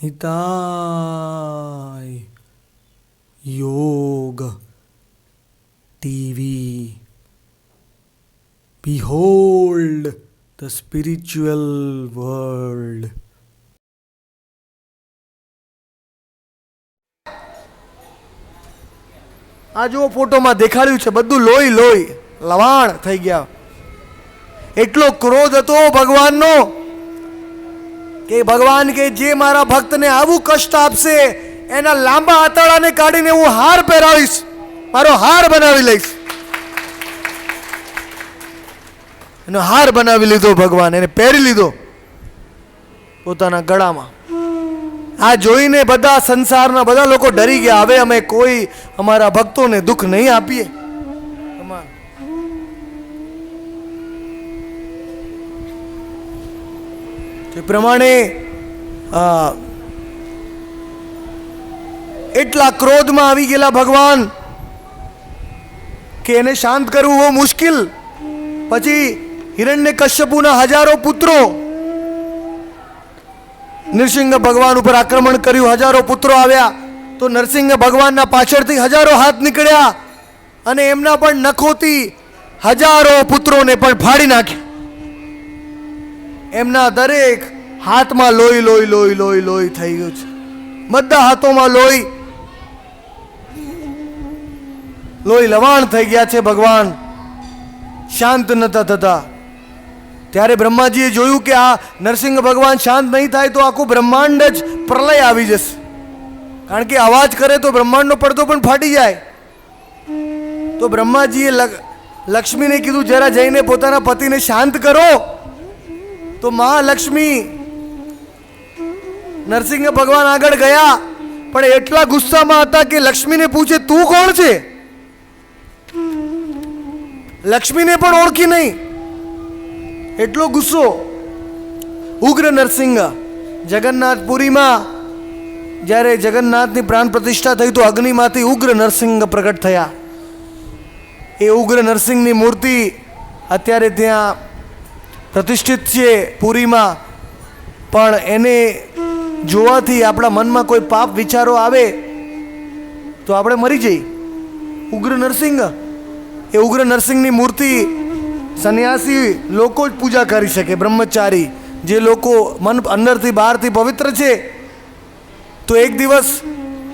हिताय योग TV. Behold the spiritual world. આ જો ફોટોમાં દેખાડ્યું છે બધું લોહી લોહી લવાણ થઈ ગયા. એટલો ક્રોધ હતો ભગવાનનો કે ભગવાન કે જે મારા ભક્તને આવું કષ્ટ આપશે એના લાંબા આતરડાને કાઢીને હું હાર પહેરાવીશ, મારો હાર બનાવી લઈશ. એનો હાર બનાવી લીધો ભગવાન, એને પહેરી લીધો પોતાના ગળામાં. આ જોઈને બધા સંસારના બધા લોકો ડરી ગયા. હવે અમે કોઈ અમારા ભક્તોને દુઃખ નહીં આપીએ. તે પ્રમાણે એટલા ક્રોધમાં આવી ગયેલા ભગવાન કે એને શાંત કરવું બહુ મુશ્કેલ. પછી હિરણ્યકશ્યપુના હજારો પુત્રો નરસિંહ ભગવાન ઉપર આક્રમણ કર્યું. હજારો પુત્રો આવ્યા તો નરસિંહ ભગવાનના પાછળથી હજારો હાથ નીકળ્યા અને એમના પણ નખોથી હજારો પુત્રોને પણ ફાડી નાખ્યા. એમના દરેક હાથમાં લોહી લોહી લોહી લોહી લોહી થઈ ગયું છે. બધા હાથોમાં લોહી લોહી લવાણ થઈ ગયા છે. ભગવાન શાંત નતા થતા. ત્યારે બ્રહ્માજીએ જોયું કે આ નરસિંહ ભગવાન શાંત નહીં થાય તો આખું બ્રહ્માંડ જ પ્રલય આવી જશે. કારણ કે અવાજ કરે તો બ્રહ્માંડનો પડદો પણ ફાટી જાય. તો બ્રહ્માજીએ લક્ષ્મીને કીધું જરા જઈને પોતાના પતિને શાંત કરો. તો મહાલક્ષ્મી નરસિંહ ભગવાન આગળ ગયા પણ એટલા ગુસ્સામાં હતા કે લક્ષ્મીને પૂછે તું કોણ છે? લક્ષ્મીને પણ ઓળખી નહીં, એટલો ગુસ્સો. ઉગ્ર નરસિંહ જગન્નાથપુરીમાં જ્યારે જગન્નાથની પ્રાણ પ્રતિષ્ઠા થઈ તો અગ્નિમાંથી ઉગ્ર નરસિંહ પ્રગટ થયા. એ ઉગ્ર નરસિંહની મૂર્તિ અત્યારે ત્યાં પ્રતિષ્ઠિત છે પુરીમાં. પણ એને જોવાથી આપણા મનમાં કોઈ પાપ વિચારો આવે તો આપણે મરી જઈએ. ઉગ્ર નરસિંહ, એ ઉગ્ર નરસિંહની મૂર્તિ સંન્યાસી લોકો જ પૂજા કરી શકે. બ્રહ્મચારી જે લોકો મન અંદરથી બહારથી પવિત્ર છે. તો એક દિવસ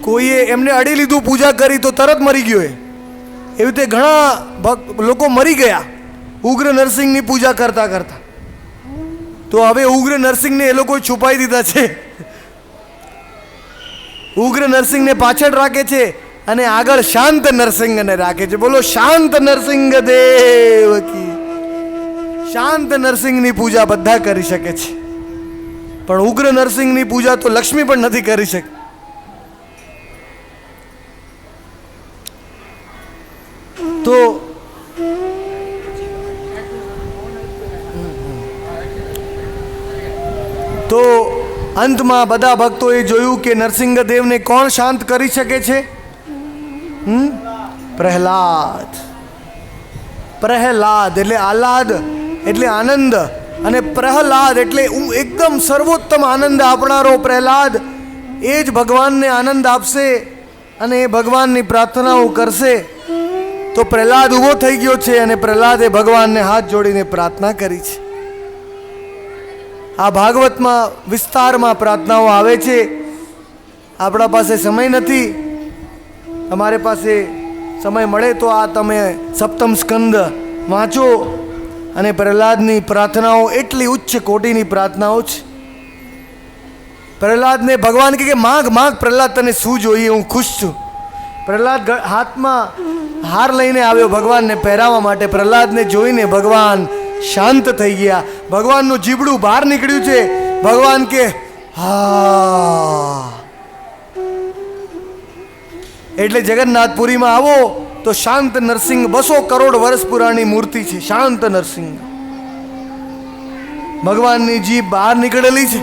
કોઈએ એમને અડી લીધું, પૂજા કરી તો તરત મરી ગયો. એવી રીતે ઘણા લોકો મરી ગયા ઉગ્ર નરસિંહની પૂજા કરતા કરતા. તો હવે ઉગ્ર નરસિંહને એ લોકો છુપાઈ દીધા છે. ઉગ્ર નરસિંહને પાછળ રાખે છે અને આગળ શાંત નરસિંહને રાખે છે. બોલો શાંત નરસિંહ દેવ કી. શાંત નરસિંહની પૂજા બધા કરી શકે છે પણ ઉગ્ર નરસિંહની પૂજા તો લક્ષ્મી પણ નથી કરી શકતી. તો અંતમાં બધા ભક્તોએ જોયું કે નરસિંહ દેવને કોણ શાંત કરી શકે છે? પ્રહલાદ. પ્રહલાદ એટલે આહલાદ એટલે આનંદ, અને પ્રહલાદ એટલે એકદમ સર્વોત્તમ આનંદ આપનારો પ્રહલાદ. એ જ ભગવાનને આનંદ આપશે અને એ ભગવાનની પ્રાર્થનાઓ કરશે. તો પ્રહલાદ ઊભો થઈ ગયો છે અને પ્રહલાદે ભગવાનને હાથ જોડીને પ્રાર્થના કરી છે. આ ભાગવતમાં વિસ્તારમાં પ્રાર્થનાઓ આવે છે. આપણા પાસે સમય નથી. તમારી પાસે સમય મળે તો આ તમે સપ્તમ સ્કંદ વાંચો. અને પ્રહલાદની પ્રાર્થનાઓ એટલી ઉચ્ચ કોટીની પ્રાર્થનાઓ છે. પ્રહલાદને ભગવાન કહે કે માગ માગ પ્રહલાદ, તને શું જોઈએ, હું ખુશ છું. પ્રહલાદ હાથમાં હાર લઈને આવ્યો ભગવાનને પહેરાવવા માટે. પ્રહલાદને જોઈને ભગવાન શાંત થઈ ગયા. ભગવાનનું જીબડું બહાર નીકળ્યું છે. ભગવાન કે હા. એટલે જગન્નાથપુરીમાં આવો તો શાંત નરસિંહ 200 કરોડ વર્ષ પુરાણી મૂર્તિ છે. શાંત નરસિંહ ભગવાનની જીભ બહાર નીકળેલી છે.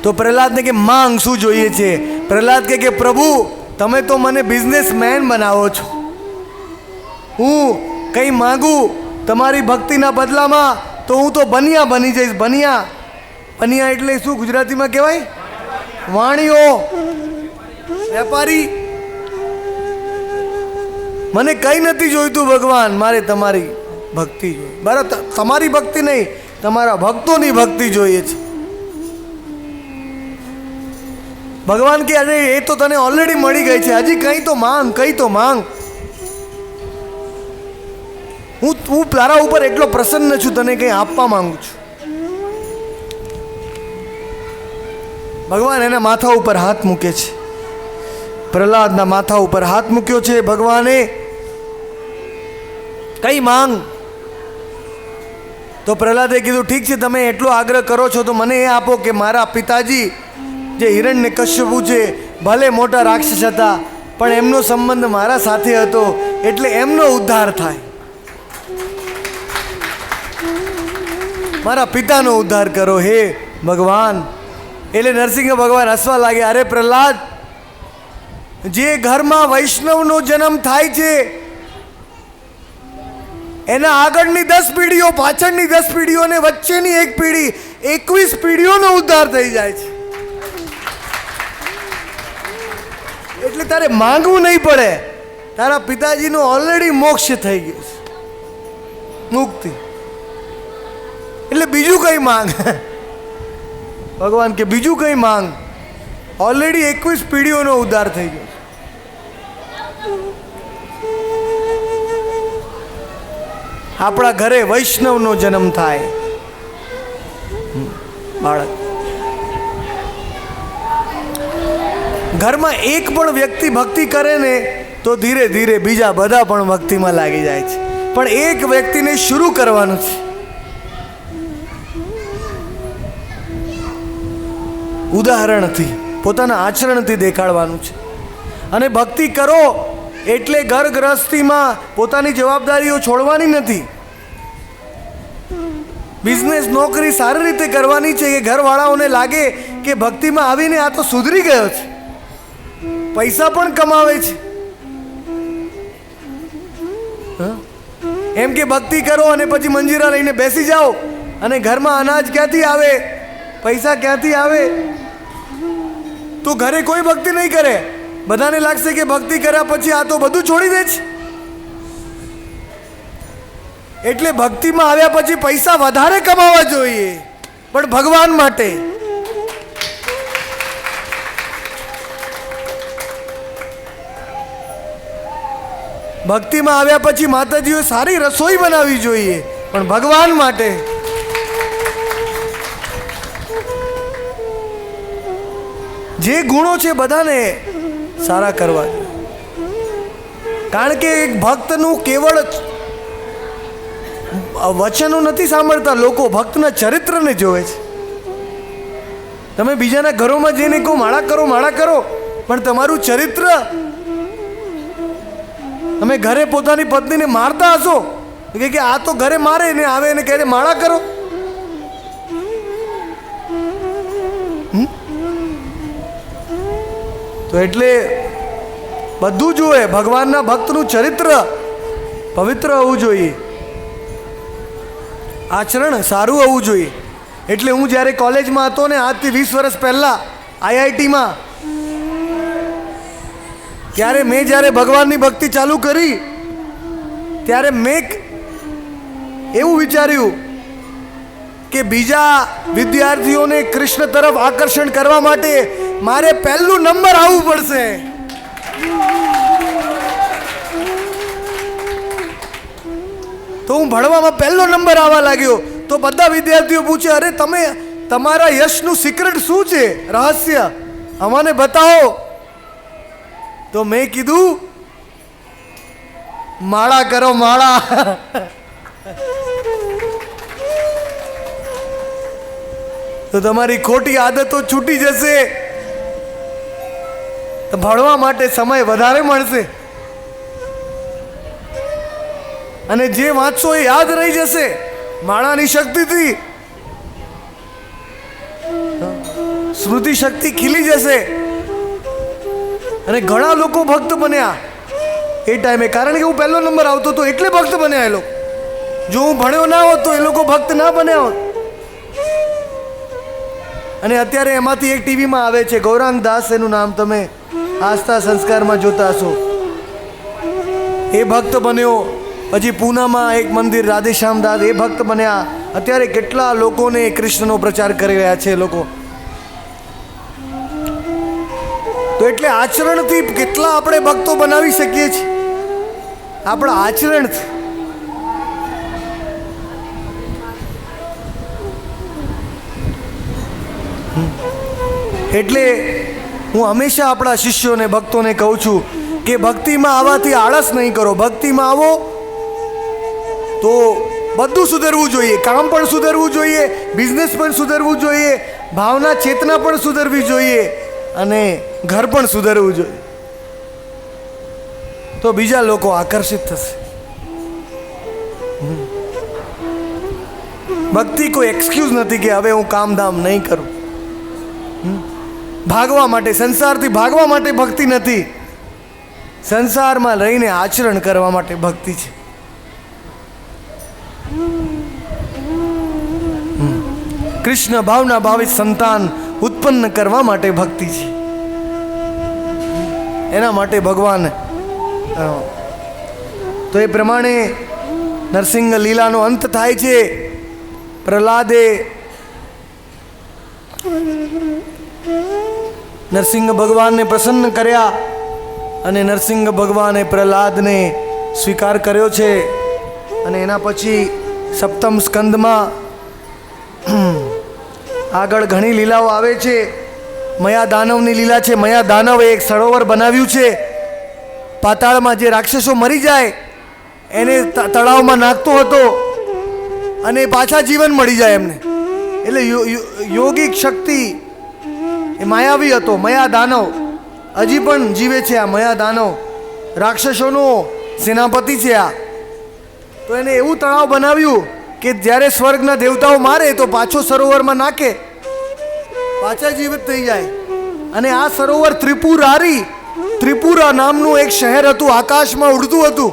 તો પ્રહલાદને કે માંગ શું જોઈએ છે? પ્રહલાદ કે પ્રભુ તમે તો મને બિઝનેસમેન બનાવો છો. હું કંઈ માંગું તમારી ભક્તિના બદલામાં તો હું તો બનિયા બની જઈશ. બનિયા બનિયા એટલે શું ગુજરાતીમાં કહેવાય? વાણીઓ, વેપારી. મને કંઈ નથી જોઈતું ભગવાન, મારે તમારી ભક્તિ જોઈએ. બરાબર, તમારી ભક્તિ નહીં, તમારા ભક્તોની ભક્તિ જોઈએ છે. ભગવાન કે અરે એ તો તને ઓલરેડી મળી ગઈ છે, હજી કંઈ તો માંગ, કંઈ તો માંગ. હું તારા ઉપર એટલો પ્રસન્ન છું, તને કંઈ આપવા માંગુ છું. ભગવાન એના માથા ઉપર હાથ મૂકે છે. પ્રહલાદના માથા ઉપર હાથ મૂક્યો છે ભગવાને. કઈ માંગ? તો પ્રહલાદે કીધું ઠીક છે, તમે એટલો આગ્રહ કરો છો તો મને એ આપો કે મારા પિતાજી જે હિરણ્યકશ્યપુ છે, ભલે મોટા રાક્ષસ હતા પણ એમનો સંબંધ મારા સાથે હતો, એટલે એમનો ઉદ્ધાર થાય. મારા પિતાનો ઉદ્ધાર કરો હે ભગવાન. એટલે નરસિંહ ભગવાન હસવા લાગ્યા. અરે પ્રહલાદ, જે ઘરમાં વૈષ્ણવનો જન્મ થાય છે એના આગળની 10 પેઢીઓ, પાછળની 10 પેઢીઓ અને વચ્ચેની એક પેઢી, 21 પેઢીઓનો ઉદ્ધાર થઈ જાય છે. એટલે તારે માંગવું નહીં પડે, તારા પિતાજીનો ઓલરેડી મોક્ષ થઈ ગયો છે, મુક્તિ. એટલે બીજું કઈ માંગ? ભગવાન કે બીજું કઈ માંગ? ઓલરેડી 21 પેઢીઓનો ઉદ્ધાર થઈ ગયો. આપણા ઘરે વૈષ્ણવનો જન્મ થાય, બાળક, ઘરમાં એક પણ વ્યક્તિ ભક્તિ કરે ને તો ધીરે ધીરે બીજા બધા પણ ભક્તિમાં લાગી જાય છે. પણ એક વ્યક્તિને શરૂ કરવાનું છે, ઉદાહરણથી, પોતાના આચરણથી દેખાડવાનું છે. અને ભક્તિ કરો એટલે ઘર ગૃહસ્થીમાં પોતાની જવાબદારીઓ છોડવાની નથી. બિઝનેસ, નોકરી સારી રીતે કરવાની છે કે ઘરવાળાઓને લાગે કે ભક્તિમાં આવીને આ તો સુધરી ગયો છે, પૈસા પણ કમાવે છે. એમ કે ભક્તિ કરો અને પછી મંજીરા લઈને બેસી જાઓ અને ઘરમાં અનાજ ક્યાંથી આવે, પૈસા ક્યાંથી આવે? તો ઘરે કોઈ ભક્તિ નહીં કરે. બધાને લાગશે કે ભક્તિ કર્યા પછી આ તો બધું છોડી દે છે. એટલે ભક્તિમાં આવ્યા પછી પૈસા વધારે કમાવા જોઈએ, પણ ભગવાન માટે. ભક્તિમાં આવ્યા પછી માતાજીઓ સારી રસોઈ બનાવવી જોઈએ, પણ ભગવાન માટે. જે ગુણો છે બધાને સારા કરવા જોઈએ. કારણ કે એક ભક્તનું કેવળ વચનો નથી સાંભળતા લોકો, ભક્તના ચરિત્રને જોવે છે. તમે બીજાના ઘરોમાં જઈને કહો માળા કરો, માળા કરો, પણ તમારું ચરિત્ર, તમે ઘરે પોતાની પત્નીને મારતા હશો કે આ તો ઘરે મારે ને આવે ને કહે માળા કરો. તો એટલે બધું જુએ, ભગવાનના ભક્તનું ચરિત્ર પવિત્ર હોવું જોઈએ, આચરણ સારું હોવું જોઈએ. એટલે હું જ્યારે કોલેજમાં હતો ને આજથી 20 વર્ષ પહેલાં IITમાં, ત્યારે મેં જ્યારે ભગવાનની ભક્તિ ચાલુ કરી ત્યારે મેં એવું વિચાર્યું કે બીજા વિદ્યાર્થીઓને કૃષ્ણ તરફ આકર્ષણ કરવા માટે મારે પહેલું નંબર આવવું પડશે. તો હું ભણવામાં પહેલો નંબર આવવા લાગ્યો. તો બધા વિદ્યાર્થીઓ પૂછે, અરે તમે, તમારા યશનું સિક્રેટ શું છે, રહસ્ય અમને બતાવો. તો મેં કીધું માળા કરો, માળા. તો તમારી ખોટી આદતો છૂટી જશે, તો ભણવા માટે સમય વધારે મળશે અને જે વાંચશો એ યાદ રહી જશે માળાની શક્તિથી. સ્મૃતિ શક્તિ ખીલી જશે. અને ઘણા લોકો ભક્ત બન્યા એ ટાઈમે, કારણ કે હું પહેલો નંબર આવતો હતો એટલે ભક્ત બન્યા એ લોકો. જો હું ભણ્યો ના હોત તો એ લોકો ભક્ત ના બન્યા હોત. અને અત્યારે એમાંથી એક ટીવીમાં આવે છે, ગૌરાંગ દાસ એનું નામ, તમે આસ્થા સંસ્કારમાં જોતા હશો. એ ભક્ત બન્યો. પછી પૂનામાં એક મંદિર રાધેશ્યામ દાસ, એ ભક્ત બન્યા. અત્યારે કેટલા લોકોને કૃષ્ણનો પ્રચાર કરી રહ્યા છે એ લોકો. તો એટલે આચરણથી કેટલા આપણે ભક્તો બનાવી શકીએ છીએ, આપણા આચરણથી. એટલે હું હંમેશા આપણા શિષ્યોને ભક્તોને કહું છું કે ભક્તિમાં આવવાથી આળસ નહીં કરો. ભક્તિમાં આવો તો બધું સુધરવું જોઈએ. કામ પણ સુધરવું જોઈએ, બિઝનેસ પણ સુધરવું જોઈએ, ભાવના ચેતના પણ સુધરવી જોઈએ, અને ઘર પણ સુધરવું જોઈએ. તો બીજા લોકો આકર્ષિત થશે. ભક્તિ કોઈ એક્સક્યુઝ નથી કે હવે હું કામ ધામ નહીં કરું. ભાગવા માટે, સંસારથી ભાગવા માટે ભક્તિ નથી. સંસારમાં રહીને આચરણ કરવા માટે ભક્તિ છે. કૃષ્ણ ભાવના ભાવિત સંતાન ઉત્પન્ન કરવા માટે ભક્તિ છે. એના માટે ભગવાન. તો એ પ્રમાણે નરસિંહ લીલાનો અંત થાય છે. પ્રહલાદે નરસિંહ ભગવાનને પ્રસન્ન કર્યા અને નરસિંહ ભગવાને પ્રહલાદને સ્વીકાર કર્યો છે. અને એના પછી સપ્તમ સ્કંદમાં આગળ ઘણી લીલાઓ આવે છે. મયા દાનવની લીલા છે. મયા દાનવે એક સરોવર બનાવ્યું છે. પાતાળમાં જે રાક્ષસો મરી જાય એને તળાવમાં નાખતો હતો અને પાછા જીવન મળી જાય એમને. એટલે યોગિક શક્તિ, એ માયાવી હતો મયા દાનવ. હજી પણ જીવે છે આ મયા દાનવ, રાક્ષસોનો સેનાપતિ છે આ. તો એને એવું તળાવ બનાવ્યું કે જ્યારે સ્વર્ગના દેવતાઓ મારે તો પાછો સરોવરમાં નાખે, પાછા જીવિત થઈ જાય. અને આ સરોવર ત્રિપુરા નામનું એક શહેર હતું, આકાશમાં ઉડતું હતું.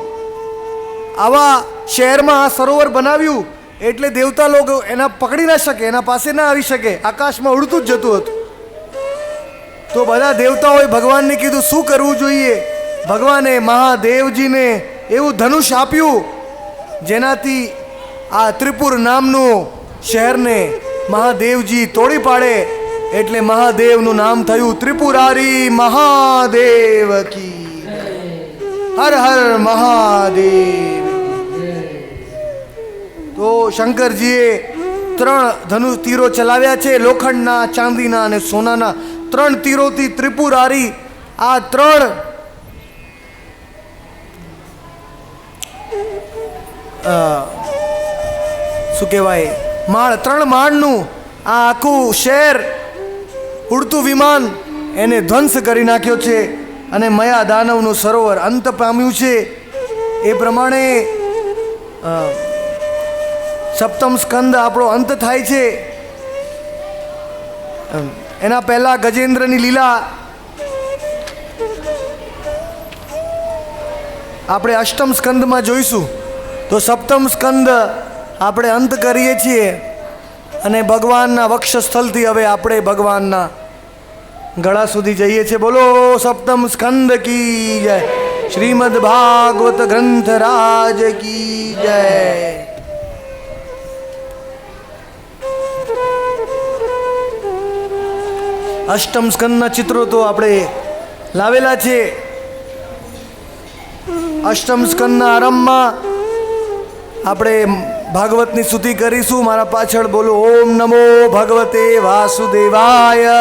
આવા શહેરમાં આ સરોવર બનાવ્યું એટલે દેવતા લોકો એના પકડી ના શકે, એના પાસે ના આવી શકે, આકાશમાં ઉડતું જ જતું હતું. તો બધા દેવતાઓએ ભગવાનને કીધું શું કરવું જોઈએ. ભગવાને મહાદેવજીને એવું ધનુષ આપ્યું જેનાથી આ ત્રિપુર નામનું શહેરને મહાદેવજી તોડી પાડે. એટલે મહાદેવનું નામ થયું ત્રિપુરારી મહાદેવ કી. હર હર મહાદેવ. તો શંકરજીએ 3 તીરો ચલાવ્યા છે, લોખંડના, ચાંદીના અને સોનાના. 3 તીરોથી ત્રિપુરારી, આ 3 શું કહેવાય, માળ, 3 માળનું આ આખું શહેર, ઉડતું વિમાન, એને ધ્વંસ કરી નાખ્યો છે. અને મયા દાનવનું સરોવર અંત પામ્યું છે. એ પ્રમાણે સપ્તમ સ્કંદ આપણો અંત થાય છે. એના પહેલા ગજેન્દ્રની લીલા આપણે અષ્ટમ સ્કંદમાં જોઈશું. તો સપ્તમ સ્કંદ આપણે અંત કરીએ છીએ અને ભગવાનના વક્ષસ્થળથી હવે આપણે ભગવાનના ગળા સુધી જઈએ છીએ. બોલો સપ્તમ સ્કંદ કી જય. શ્રીમદ ભાગવત ગ્રંથ રાજ કી જય. અષ્ટમ સ્કંદના ચિત્રો તો આપણે લાવેલા છે. અષ્ટમ સ્કંદના આરંભમાં આપણે ભાગવતની સ્તુતિ કરીશું. મારા પાછળ બોલો ઓમ નમો ભગવતે વાસુદેવાય.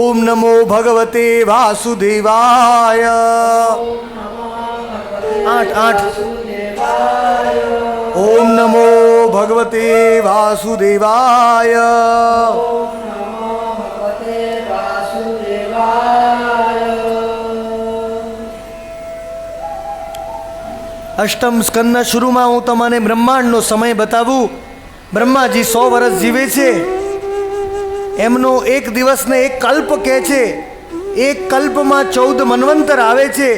ઓમ નમો ભગવતે વાસુદેવાય. 8 ઓમ નમો ભગવતે વાસુદેવાય. અષ્ટમ સ્કંદના શરૂમાં હું તમને બ્રહ્માંડનો સમય બતાવું. બ્રહ્માજી 100 વર્ષ જીવે છે. એમનો એક દિવસને એક કલ્પ કહે છે. એક કલ્પમાં 14 મન્વંતર આવે છે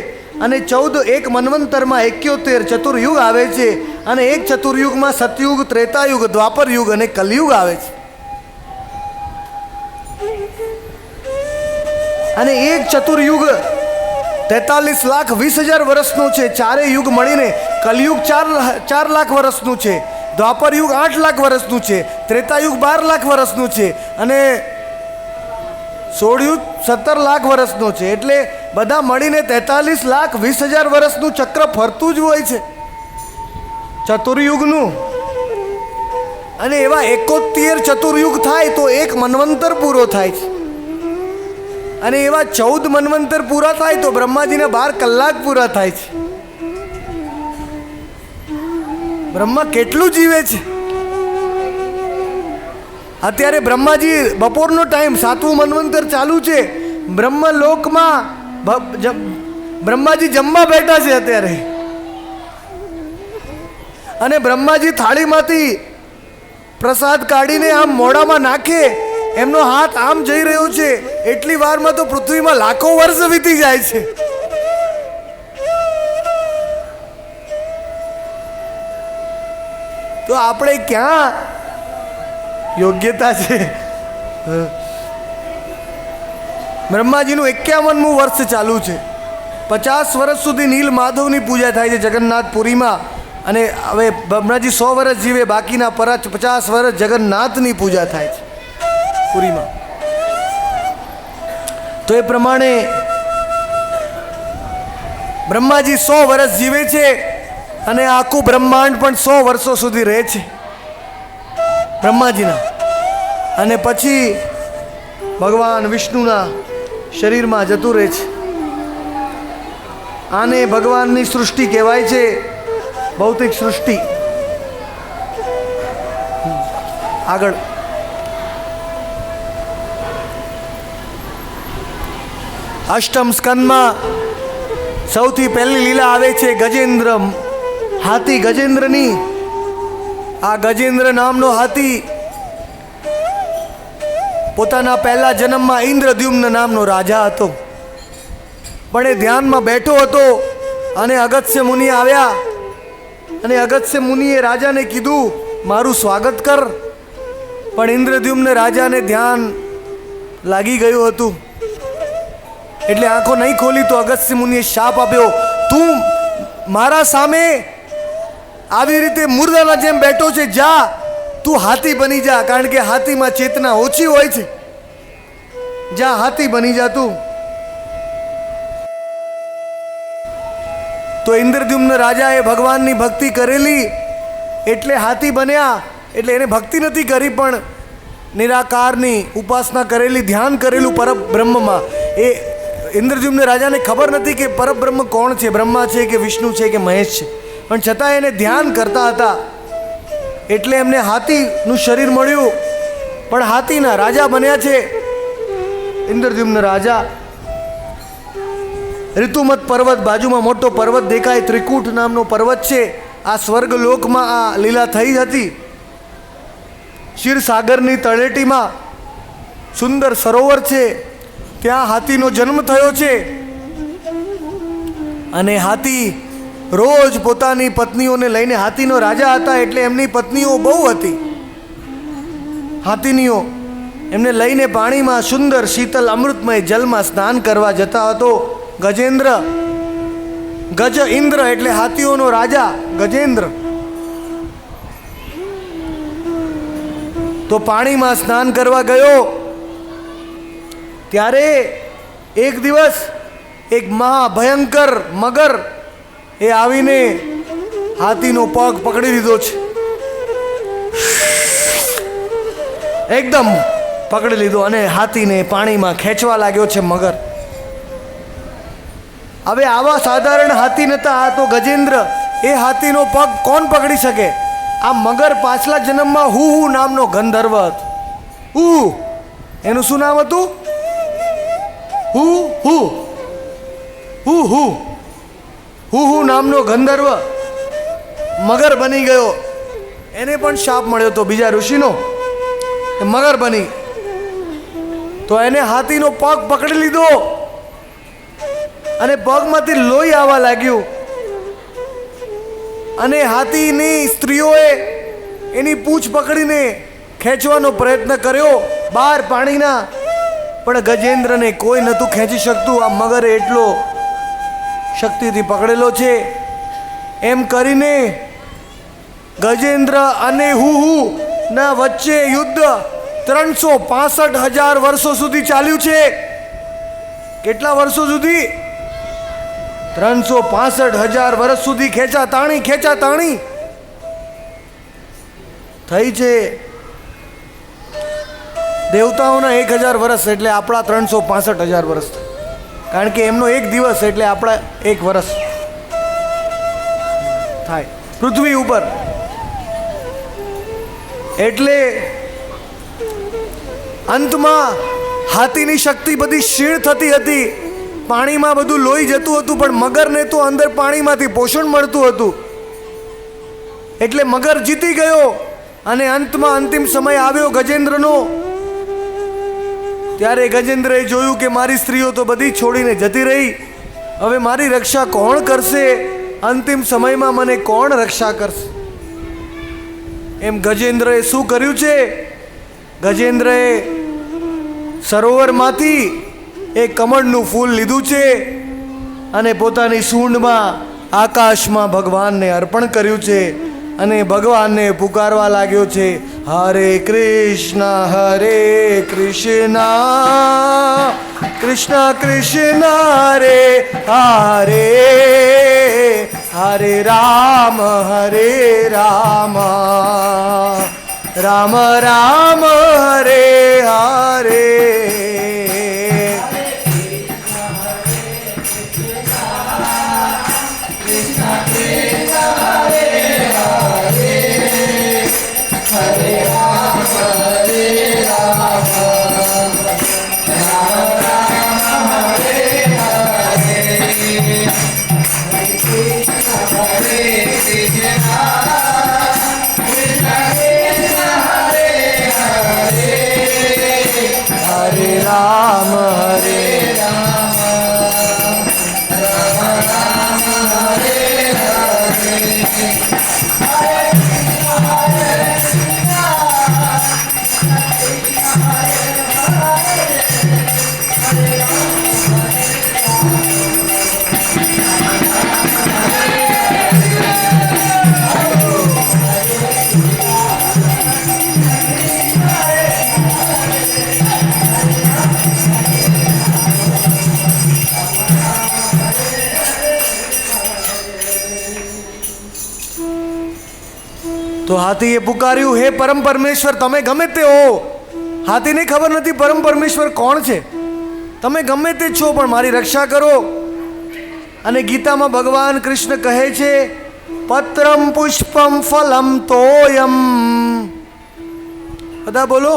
અને 14 એક મન્વંતરમાં 71 ચતુર્યુગ આવે છે અને એક ચતુર્યુગમાં સતયુગ, ત્રેતાયુગ, દ્વાપર યુગ અને કલયુગ આવે છે. અને એક ચતુર્યુગ 43,20,000 વર્ષનું છે. ચારે યુગ મળીને કલયુગ 4 લાખ વર્ષનું છે, દ્વાપર યુગ 8 લાખ વર્ષનું છે, ત્રેતાયુગ 12 લાખ વર્ષનું છે અને 16 યુગ 17 લાખ વર્ષનું છે. એટલે બધા મળીને 43,20,000 વર્ષનું ચક્ર ફરતું જ હોય છે ચતુર્યુગનું. અને એવા 71 ચતુર્યુગ થાય તો એક મન્વંતર પૂરો થાય છે. અને એવા 14 મન્વંતર પૂરા થાય તો બ્રહ્માજીના 12 કલાક પૂરા થાય છે. બ્રહ્મા કેટલું જીવે છે. અત્યારે બ્રહ્માજી બપોરનો ટાઈમ 7મું મન્વંતર ચાલુ છે. બ્રહ્મલોકમાં બ્રહ્માજી જમવા બેઠા છે અત્યારે. અને બ્રહ્માજી થાળીમાંથી પ્રસાદ કાઢીને આમ મોઢામાં નાખે, એમનો હાથ આમ જઈ રહ્યો છે. એટલી વારમાં તો પૃથ્વીમાં લાખો વર્ષ વીતી જાય છે. તો આપણે ક્યાં યોગ્યતા છે? બ્રહ્માજીનું 51મું વર્ષ ચાલુ છે. 50 વર્ષ સુધી નીલ માધવની પૂજા થાય છે જગન્નાથપુરીમાં. અને હવે બ્રહ્માજી 100 વર્ષ જીવે, બાકીના 50 વર્ષ જગન્નાથની પૂજા થાય છે પુરીમાં. તો એ પ્રમાણે બ્રહ્માજી 100 વર્ષ જીવે છે અને આખું બ્રહ્માંડ પણ 100 વર્ષો સુધી રહે છે બ્રહ્માજીના. અને પછી ભગવાન વિષ્ણુના શરીરમાં જતું રહે છે. આને ભગવાનની સૃષ્ટિ કહેવાય છે, ભૌતિક સૃષ્ટિ. આગળ અષ્ટમ સ્કંદમાં સૌથી પહેલી લીલા આવે છે ગજેન્દ્ર, હાથી ગજેન્દ્રની. આ ગજેન્દ્ર નામનો હાથી પોતાના પહેલા જન્મમાં ઇન્દ્રદ્યુમ્ન નામનો રાજા હતો. પણ એ ધ્યાનમાં બેઠો હતો અને અગસ્ત્ય મુનિ આવ્યા અને અગસ્ત્ય મુનિએ રાજાને કીધું મારું સ્વાગત કર. પણ ઇન્દ્રદ્યુમ્ન રાજાને ધ્યાન લાગી ગયું હતું એટલે આંખો નહીં ખોલી. તો અગસ્ત્ય મુનિએ શાપ આપ્યો, તું મારા સામે આવી રીતે મુર્દાના જેમ બેઠો છે, જા તું હાથી બની જા. કારણ કે હાથીમાં ચેતના ઓછી હોય છે. જા હાથી બની જા તું. તો ઇન્દ્રદ્યુમ્ન રાજાએ ભગવાનની ભક્તિ કરેલી એટલે હાથી બન્યા. એટલે એને ભક્તિ નથી કરી પણ નિરાકારની ઉપાસના કરેલી, ધ્યાન કરેલું પરબ્રહ્મમાં. એ ઇન્દ્રદ્યુમ્ન રાજાને ખબર નથી કે પરબ્રહ્મ કોણ છે, બ્રહ્મા છે કે વિષ્ણુ છે કે મહેશ છે. પણ છતાં એને ધ્યાન કરતા હતા એટલે એમને હાથીનું શરીર મળ્યું. પણ હાથીના રાજા બન્યા છે ઇન્દ્રદ્યુમ્ન રાજા. ઋતુમત પર્વત, બાજુમાં મોટો પર્વત દેખાય, ત્રિકૂટ નામનો પર્વત છે. આ સ્વર્ગલોકમાં આ લીલા થઈ હતી. ક્ષીરસાગરની તળેટીમાં સુંદર સરોવર છે, ત્યાં હાથીનો જન્મ થયો છે. અને હાથી રોજ પોતાની પત્નીઓને લઈને, હાથીનો રાજા હતા એટલે એમની પત્નીઓ બહુ હતી હાથીનીઓ, એમને લઈને પાણીમાં સુંદર શીતલ અમૃતમય જલમાં સ્નાન કરવા જતા હતો. ગજેન્દ્ર, ગજ ઇન્દ્ર એટલે હાથીઓનો રાજા ગજેન્દ્ર. તો પાણીમાં સ્નાન કરવા ગયો ત્યારે એક દિવસ એક મહાભયંકર મગર એ આવીને હાથીનો પગ પકડી લીધો છે. એકદમ પકડી લીધો અને હાથીને પાણીમાં ખેંચવા લાગ્યો છે મગર. હવે આવા સાધારણ હાથી નતા, આ તો ગજેન્દ્ર. એ હાથીનો પગ કોણ પકડી શકે? આ મગર પાછલા જન્મમાં હું નામનો ગંધર્વ હતો. એનું શું નામ હતું? હું નામનો ગંધર્વ મગર બની ગયો. એને પણ શાપ મળ્યો તો બીજા ઋષિનો, મગર બની. તો એને હાથીનો પગ પકડી લીધો અને પગમાંથી લોહી આવવા લાગ્યું અને હાથીની સ્ત્રીઓએ એની પૂંછ પકડીને ખેંચવાનો પ્રયત્ન કર્યો બહાર પાણીના, પણ ગજેન્દ્રને કોઈ નહોતું ખેંચી શકતું. આ મગર એટલો શક્તિથી પકડેલો છે. એમ કરીને ગજેન્દ્ર અને હુહુ ના વચ્ચે યુદ્ધ 365,000 વર્ષો સુધી ચાલ્યું છે. કેટલા વર્ષો સુધી? 365,000 વર્ષ સુધી ખેંચા તાણી થઈ છે. દેવતાઓના 1,000 વર્ષ એટલે આપણા 365,000 વર્ષ, કારણ કે એમનો એક દિવસ એટલે આપણા 1 વર્ષ થાય પૃથ્વી ઉપર. એટલે અંતમાં હાથીની શક્તિ બધી ક્ષીણ થતી હતી, પાણીમાં બધું લોહી જતું હતું, પણ મગરને તો અંદર પાણીમાંથી પોષણ મળતું હતું. એટલે મગર જીતી ગયો અને અંતમાં અંતિમ સમય આવ્યો ગજેન્દ્રનો. ત્યારે ગજેન્દ્રએ જોયું કે મારી સ્ત્રીઓ તો બધી છોડીને જતી રહી, હવે મારી રક્ષા કોણ કરશે? અંતિમ સમયમાં મને કોણ રક્ષા કરશે? એમ ગજેન્દ્રએ શું કર્યું છે? ગજેન્દ્રએ સરોવરમાંથી એક કમળનું ફૂલ લીધું છે અને પોતાની સૂંઢમાં આકાશમાં ભગવાનને અર્પણ કર્યું છે અને ભગવાનને પુકારવા લાગ્યો છે, હરે કૃષ્ણ કૃષ્ણ કૃષ્ણ હરે હરે, હરે રામ રામ રામ હરે હરે. રામ હરે રામ રામ રામ હરે તો હાથીએ પુકાર્યું, હે પરમ પરમેશ્વર, તમે ગમે તે હો. હાથીને ખબર નથી પરમ પરમેશ્વર કોણ છે. તમે ગમે તે છો, પણ મારી રક્ષા કરો. અને ગીતામાં ભગવાન કૃષ્ણ કહે છે, પત્રમ પુષ્પમ ફલમ તોયમ. બધા બોલો,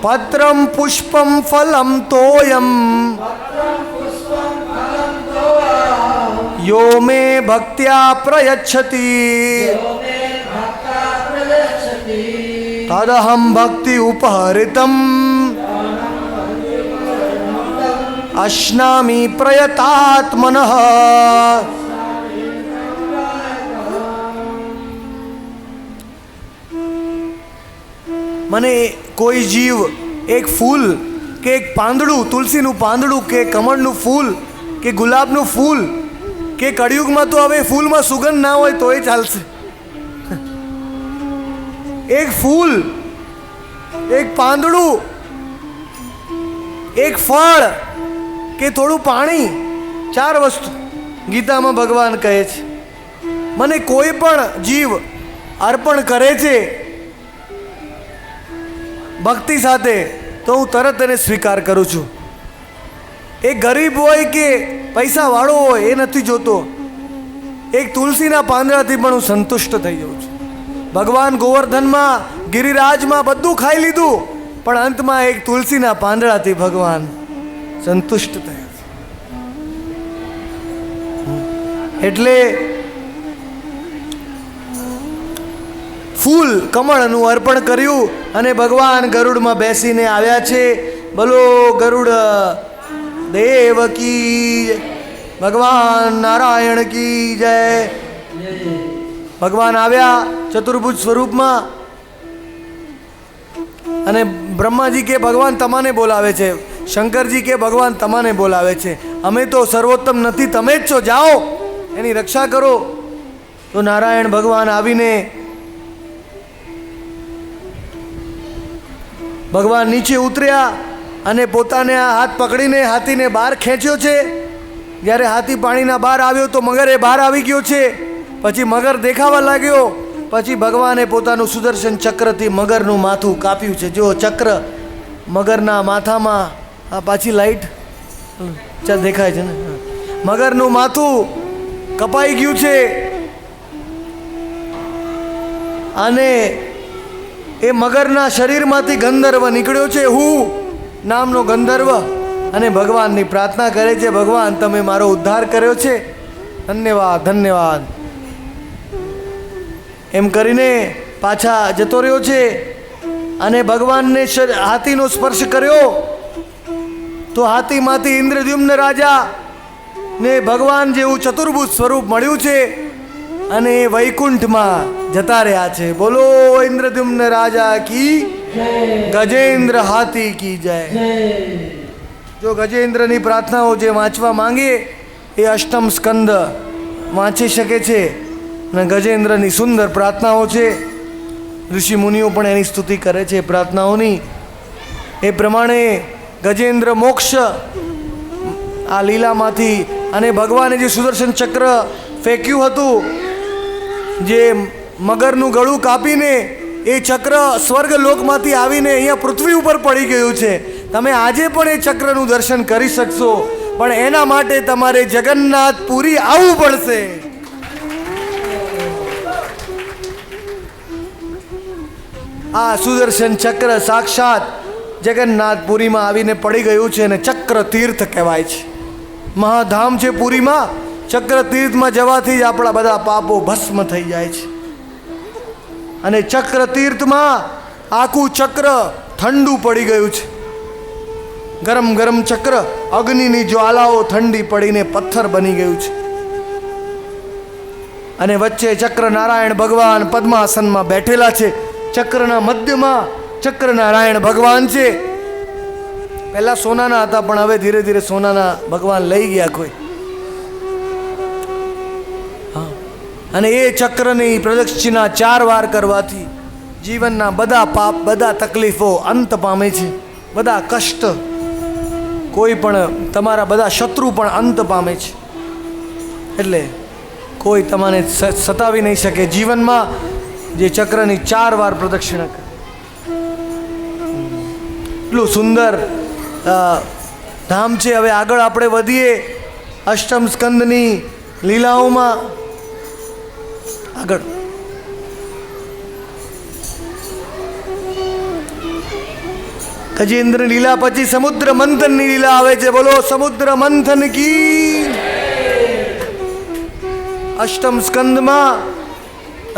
પત્રમ પુષ્પમ ફલમ તોયમ यो मे भक्त्या प्रयच्छति तदहं भक्ति उपहरितम् अश्नामि प्रयतात्मनः. મને કોઈ જીવ એક ફૂલ કે એક પાંદડું, તુલસીનું પાંદડું કે કમળનું ફૂલ કે ગુલાબનું ફૂલ કે કળિયુગમાં તો હવે ફૂલમાં સુગંધ ના હોય તોય ચાલશે. એક ફૂલ, એક પાંદડું, એક ફળ કે થોડું પાણી, 4 વસ્તુ ગીતામાં ભગવાન કહે છે. મને કોઈ પણ જીવ અર્પણ કરે છે ભક્તિ સાથે તો હું તરત એને સ્વીકાર કરું છું. એ ગરીબ હોય કે પૈસાવાળો હોય એ નથી જોતો. એક તુલસીના પાંદડાથી પણ હું સંતુષ્ટ થઈ જાઉં છું. ભગવાન ગોવર્ધનમાં, ગિરિરાજમાં બધું ખાઈ લીધું, પણ અંતમાં એક તુલસીના પાંદડાથી ભગવાન સંતુષ્ટ થયા. એટલે ફૂલ કમળનું અર્પણ કર્યું અને ભગવાન ગરુડમાં બેસીને આવ્યા છે. બોલો ગરુડ દેવ કી, ભગવાન નારાયણ કી જય. ભગવાન આવ્યા ચતુર્ભુજ સ્વરૂપમાં અને બ્રહ્માજી કે ભગવાન તમાને બોલાવે છે, શંકરજી કે ભગવાન તમાને બોલાવે છે, અમે તો સર્વોત્તમ નથી, તમે જ છો, જાઓ એની રક્ષા કરો. તો નારાયણ ભગવાન આવીને ભગવાન નીચે ઉતર્યા અને પોતાને આ હાથ પકડીને હાથીને બહાર ખેંચ્યો છે. જ્યારે હાથી પાણીના બહાર આવ્યો તો મગરે બહાર આવી ગયો છે. પછી મગર દેખાવા લાગ્યો. પછી ભગવાને પોતાનું સુદર્શન ચક્રથી મગરનું માથું કાપ્યું છે. જો ચક્ર મગરના માથામાં, આ પાછી લાઈટ દેખાય છે ને, મગરનું માથું કપાઈ ગયું છે. અને એ મગરના શરીરમાંથી ગંધર્વ નીકળ્યો છે, હું નામનો ગંધર્વ, અને ભગવાનની પ્રાર્થના કરે છે, ભગવાન તમે મારો ઉદ્ધાર કર્યો છે, ધન્યવાદ ધન્યવાદ એમ કરીને પાછા જતો રહ્યો છે. અને ભગવાનને હાથીનો સ્પર્શ કર્યો તો હાથીમાંથી ઇન્દ્રદ્યુમ્ન રાજા ને ભગવાન જેવું ચતુર્ભુજ સ્વરૂપ મળ્યું છે અને એ વૈકુંઠમાં જતા રહ્યા છે. બોલો ઇન્દ્રદ્યુમ્ન રાજા કી, ગજેન્દ્ર હાથી કી જય. જો ગજેન્દ્રની પ્રાર્થનાઓ જે વાંચવા માંગે એ અષ્ટમ સ્કંદ વાંચી શકે છે. અને ગજેન્દ્રની સુંદર પ્રાર્થનાઓ છે. ઋષિ મુનિઓ પણ એની સ્તુતિ કરે છે પ્રાર્થનાઓની. એ પ્રમાણે ગજેન્દ્ર મોક્ષ આ લીલામાંથી, અને ભગવાને જે સુદર્શન ચક્ર ફેંક્યું હતું, જે મગરનું ગળું કાપીને એ ચક્ર સ્વર્ગલોકમાંથી આવીને અહીંયા પૃથ્વી ઉપર પડી ગયું છે. તમે આજે પણ એ ચક્રનું દર્શન કરી શકશો, પણ એના માટે તમારે જગન્નાથપુરી આવવું પડશે. આ સુદર્શન ચક્ર સાક્ષાત જગન્નાથપુરીમાં આવીને પડી ગયું છે અને ચક્ર તીર્થ કહેવાય છે. મહાધામ છે પુરીમાં. ચક્ર તીર્થમાં જવાથી જ આપણા બધા પાપો ભસ્મ થઈ જાય છે. અને ચક્ર તીર્થમાં આખું ચક્ર ઠંડુ પડી ગયું છે. ગરમ ગરમ ચક્ર, અગ્નિની જ્વાલાઓ ઠંડી પડીને પથ્થર બની ગયું છે. અને વચ્ચે ચક્ર નારાયણ ભગવાન પદ્માસનમાં બેઠેલા છે. ચક્રના મધ્યમાં ચક્ર નારાયણ ભગવાન છે. પહેલા સોનાના હતા, પણ હવે ધીરે ધીરે સોનાના ભગવાન લઈ ગયા કોઈ. અને એ ચક્રની પ્રદક્ષિણા 4 વાર કરવાથી જીવનના બધા પાપ, બધા તકલીફો અંત પામે છે. બધા કષ્ટ, કોઈ પણ તમારા બધા શત્રુ પણ અંત પામે છે. એટલે કોઈ તમને સતાવી નહીં શકે જીવનમાં, જે ચક્રની 4 વાર પ્રદક્ષિણા કરે. એટલું સુંદર ધામ છે. હવે આગળ આપણે વધીએ અષ્ટમ સ્કંદની લીલાઓમાં. આગળ ગજેન્દ્ર લીલા પછી સમુદ્ર મંથનની લીલા આવે છે. બોલો સમુદ્ર મંથન કી. અષ્ટમ સ્કંદમાં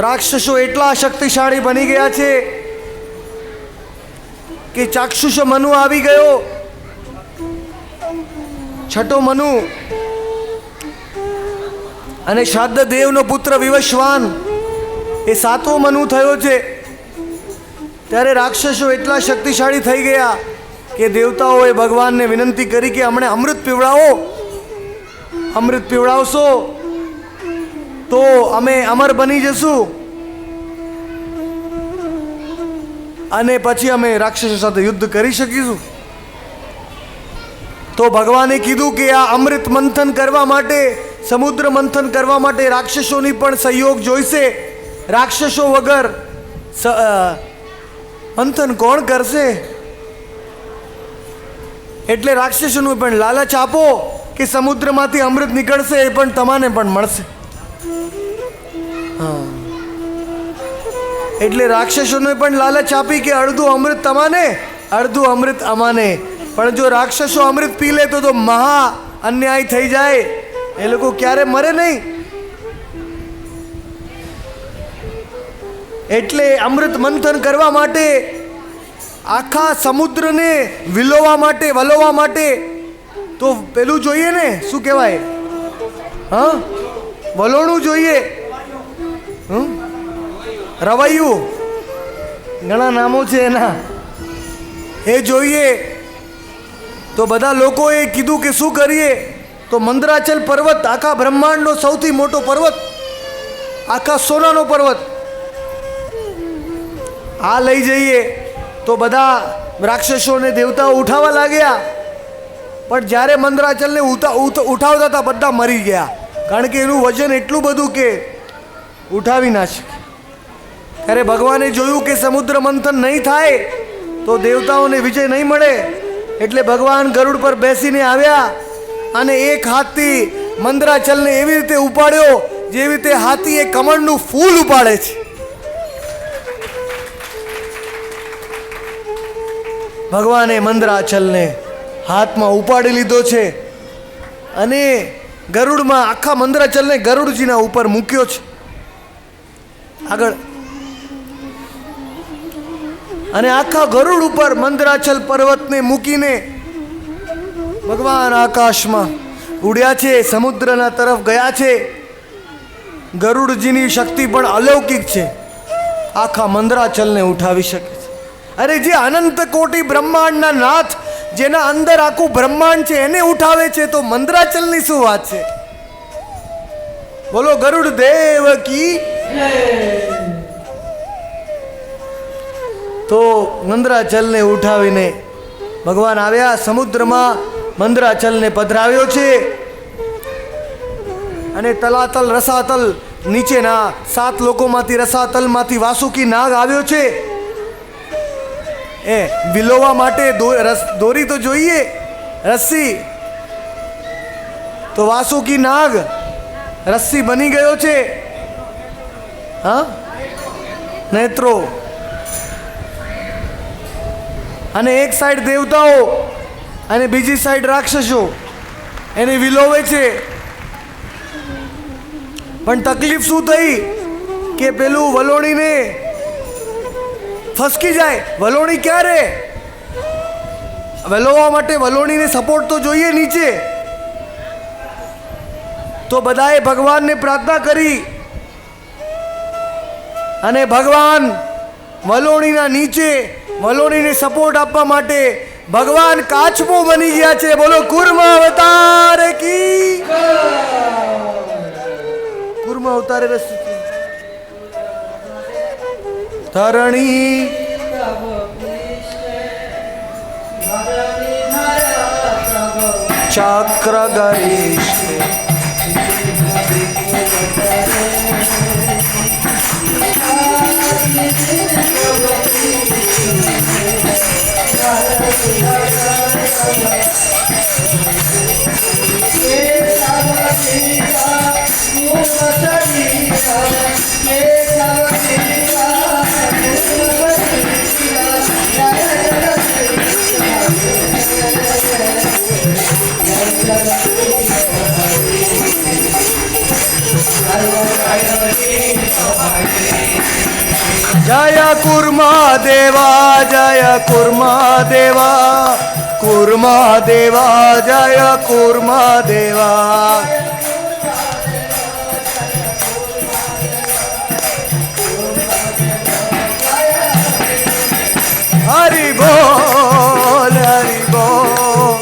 રાક્ષસો એટલા શક્તિશાળી બની ગયા છે કે ચાક્ષુષ મનુ આવી ગયો. છઠ્ઠો મનુ અને શ્રાદ્ધ દેવનો પુત્ર વિવસ્વાન, એ 7મો મનુ થયો છે. ત્યારે રાક્ષસો એટલા શક્તિશાળી થઈ ગયા કે દેવતાઓએ ભગવાનને વિનંતી કરી કે અમને અમૃત પીવડાવો, અમૃત પીવડાવશો તો અમે અમર બની જશું અને પછી અમે રાક્ષસો સાથે યુદ્ધ કરી શકીશું. તો ભગવાને કીધું કે આ અમૃત મંથન કરવા માટે, સમુદ્ર મંથન કરવા માટે રાક્ષસોની પણ સહયોગ જોઈશે. રાક્ષસો વગર મંથન કોણ કરશે? એટલે રાક્ષસોનું પણ લાલચ આપો કે સમુદ્રમાંથી અમૃત નીકળશે, એ પણ તમને પણ મળશે. એટલે રાક્ષસોને પણ લાલચ આપી કે અડધું અમૃત તમાને, અડધું અમૃત અમાને. પણ જો રાક્ષસો અમૃત પી લે તો મહા અન્યાય થઈ જાય. એ લોકો ક્યારે મરે નહીં. એટલે અમૃત મંથન કરવા માટે આખા સમુદ્રને વલોવા માટે તો પેલું જોઈએ ને, શું કહેવાય, હા, વલોણું જોઈએ, રવૈયું, ઘણા નામો છે એના, એ જોઈએ. તો બધા લોકોએ કીધું કે શું કરીએ? તો મંદરાચલ પર્વત, આખા બ્રહ્માંડનો સૌથી મોટો પર્વત, આખા સોનાનો પર્વત, આ લઈ જઈએ. તો બધા રાક્ષસોને દેવતાઓ ઉઠાવવા લાગ્યા, પણ જ્યારે મંદરાચલને ઉઠાવતા હતા બધા મરી ગયા, કારણ કે એનું વજન એટલું બધું કે ઉઠાવી ના શકે. ત્યારે ભગવાને જોયું કે સમુદ્ર મંથન નહીં થાય તો દેવતાઓને વિજય નહીં મળે, એટલે ભગવાન ગરુડ પર બેસીને આવ્યા અને એક હાથથી મંદરાચલને એવી રીતે ઉપાડ્યો જેવી રીતે હાથી એ કમળનું ફૂલ ઉપાડે છે. ભગવાને મંદરાચલને હાથમાં ઉપાડી લીધો છે અને ગરુડમાં, આખા મંદરાચલને ગરુડજીના ઉપર મૂક્યો છે આગળ, અને આખા ગરુડ ઉપર મંદરાચલ પર્વતને મૂકીને ભગવાન આકાશમાં ઉડ્યા છે, સમુદ્રના તરફ ગયા છે. ગરુડજીની શક્તિ પણ અલૌકિક છે, આખા મંદરાચલને ઉઠાવી શકે છે. અરે જે અનંત કોટી બ્રહ્માંડના નાથ, જેના અંદર આખું બ્રહ્માંડ છે, એને ઉઠાવે છે તો મંદરાચલની શું વાત છે? બોલો ગરુડ દેવ કી. તો મંદરાચલને ઉઠાવીને ભગવાન આવ્યા, સમુદ્રમાં મંદરાચલને પધરાવ્યો છે અને તલાતલ રસાતલ નીચેના 7 લોકોમાંથી રસાતલમાંથી વાસુકી નાગ આવ્યો છે. એ વિલોવા માટે દોરી તો જોઈએ, રસ્સી. તો વાસુકી નાગ રસ્સી બની ગયો છે, હા, નેત્રો. અને એક સાઈડ દેવતાઓ અને બીજી સાઈડ રાક્ષસો એને વિલોવે છે. પણ તકલીફ શું થઈ કે પેલું વલોણીને ફસકી જાય. વલોણી ક્યારે વલોવા માટે વલોણીને સપોર્ટ તો જોઈએ નીચે. તો બધાએ ભગવાનને પ્રાર્થના કરી અને ભગવાન વલોણીના નીચે વલોણીને સપોર્ટ આપવા માટે ભગવાન કાચબો બની ગયા છે. બોલો કુર્મ અવતાર કી. કુર્મ અવતારે રસ ધરણી ચક્ર ગરીશ जय कुर्मा देवा जय कुर्मा देवा कुर्मा देवा जय कुर्मा देवा हरि बोल हरि बोल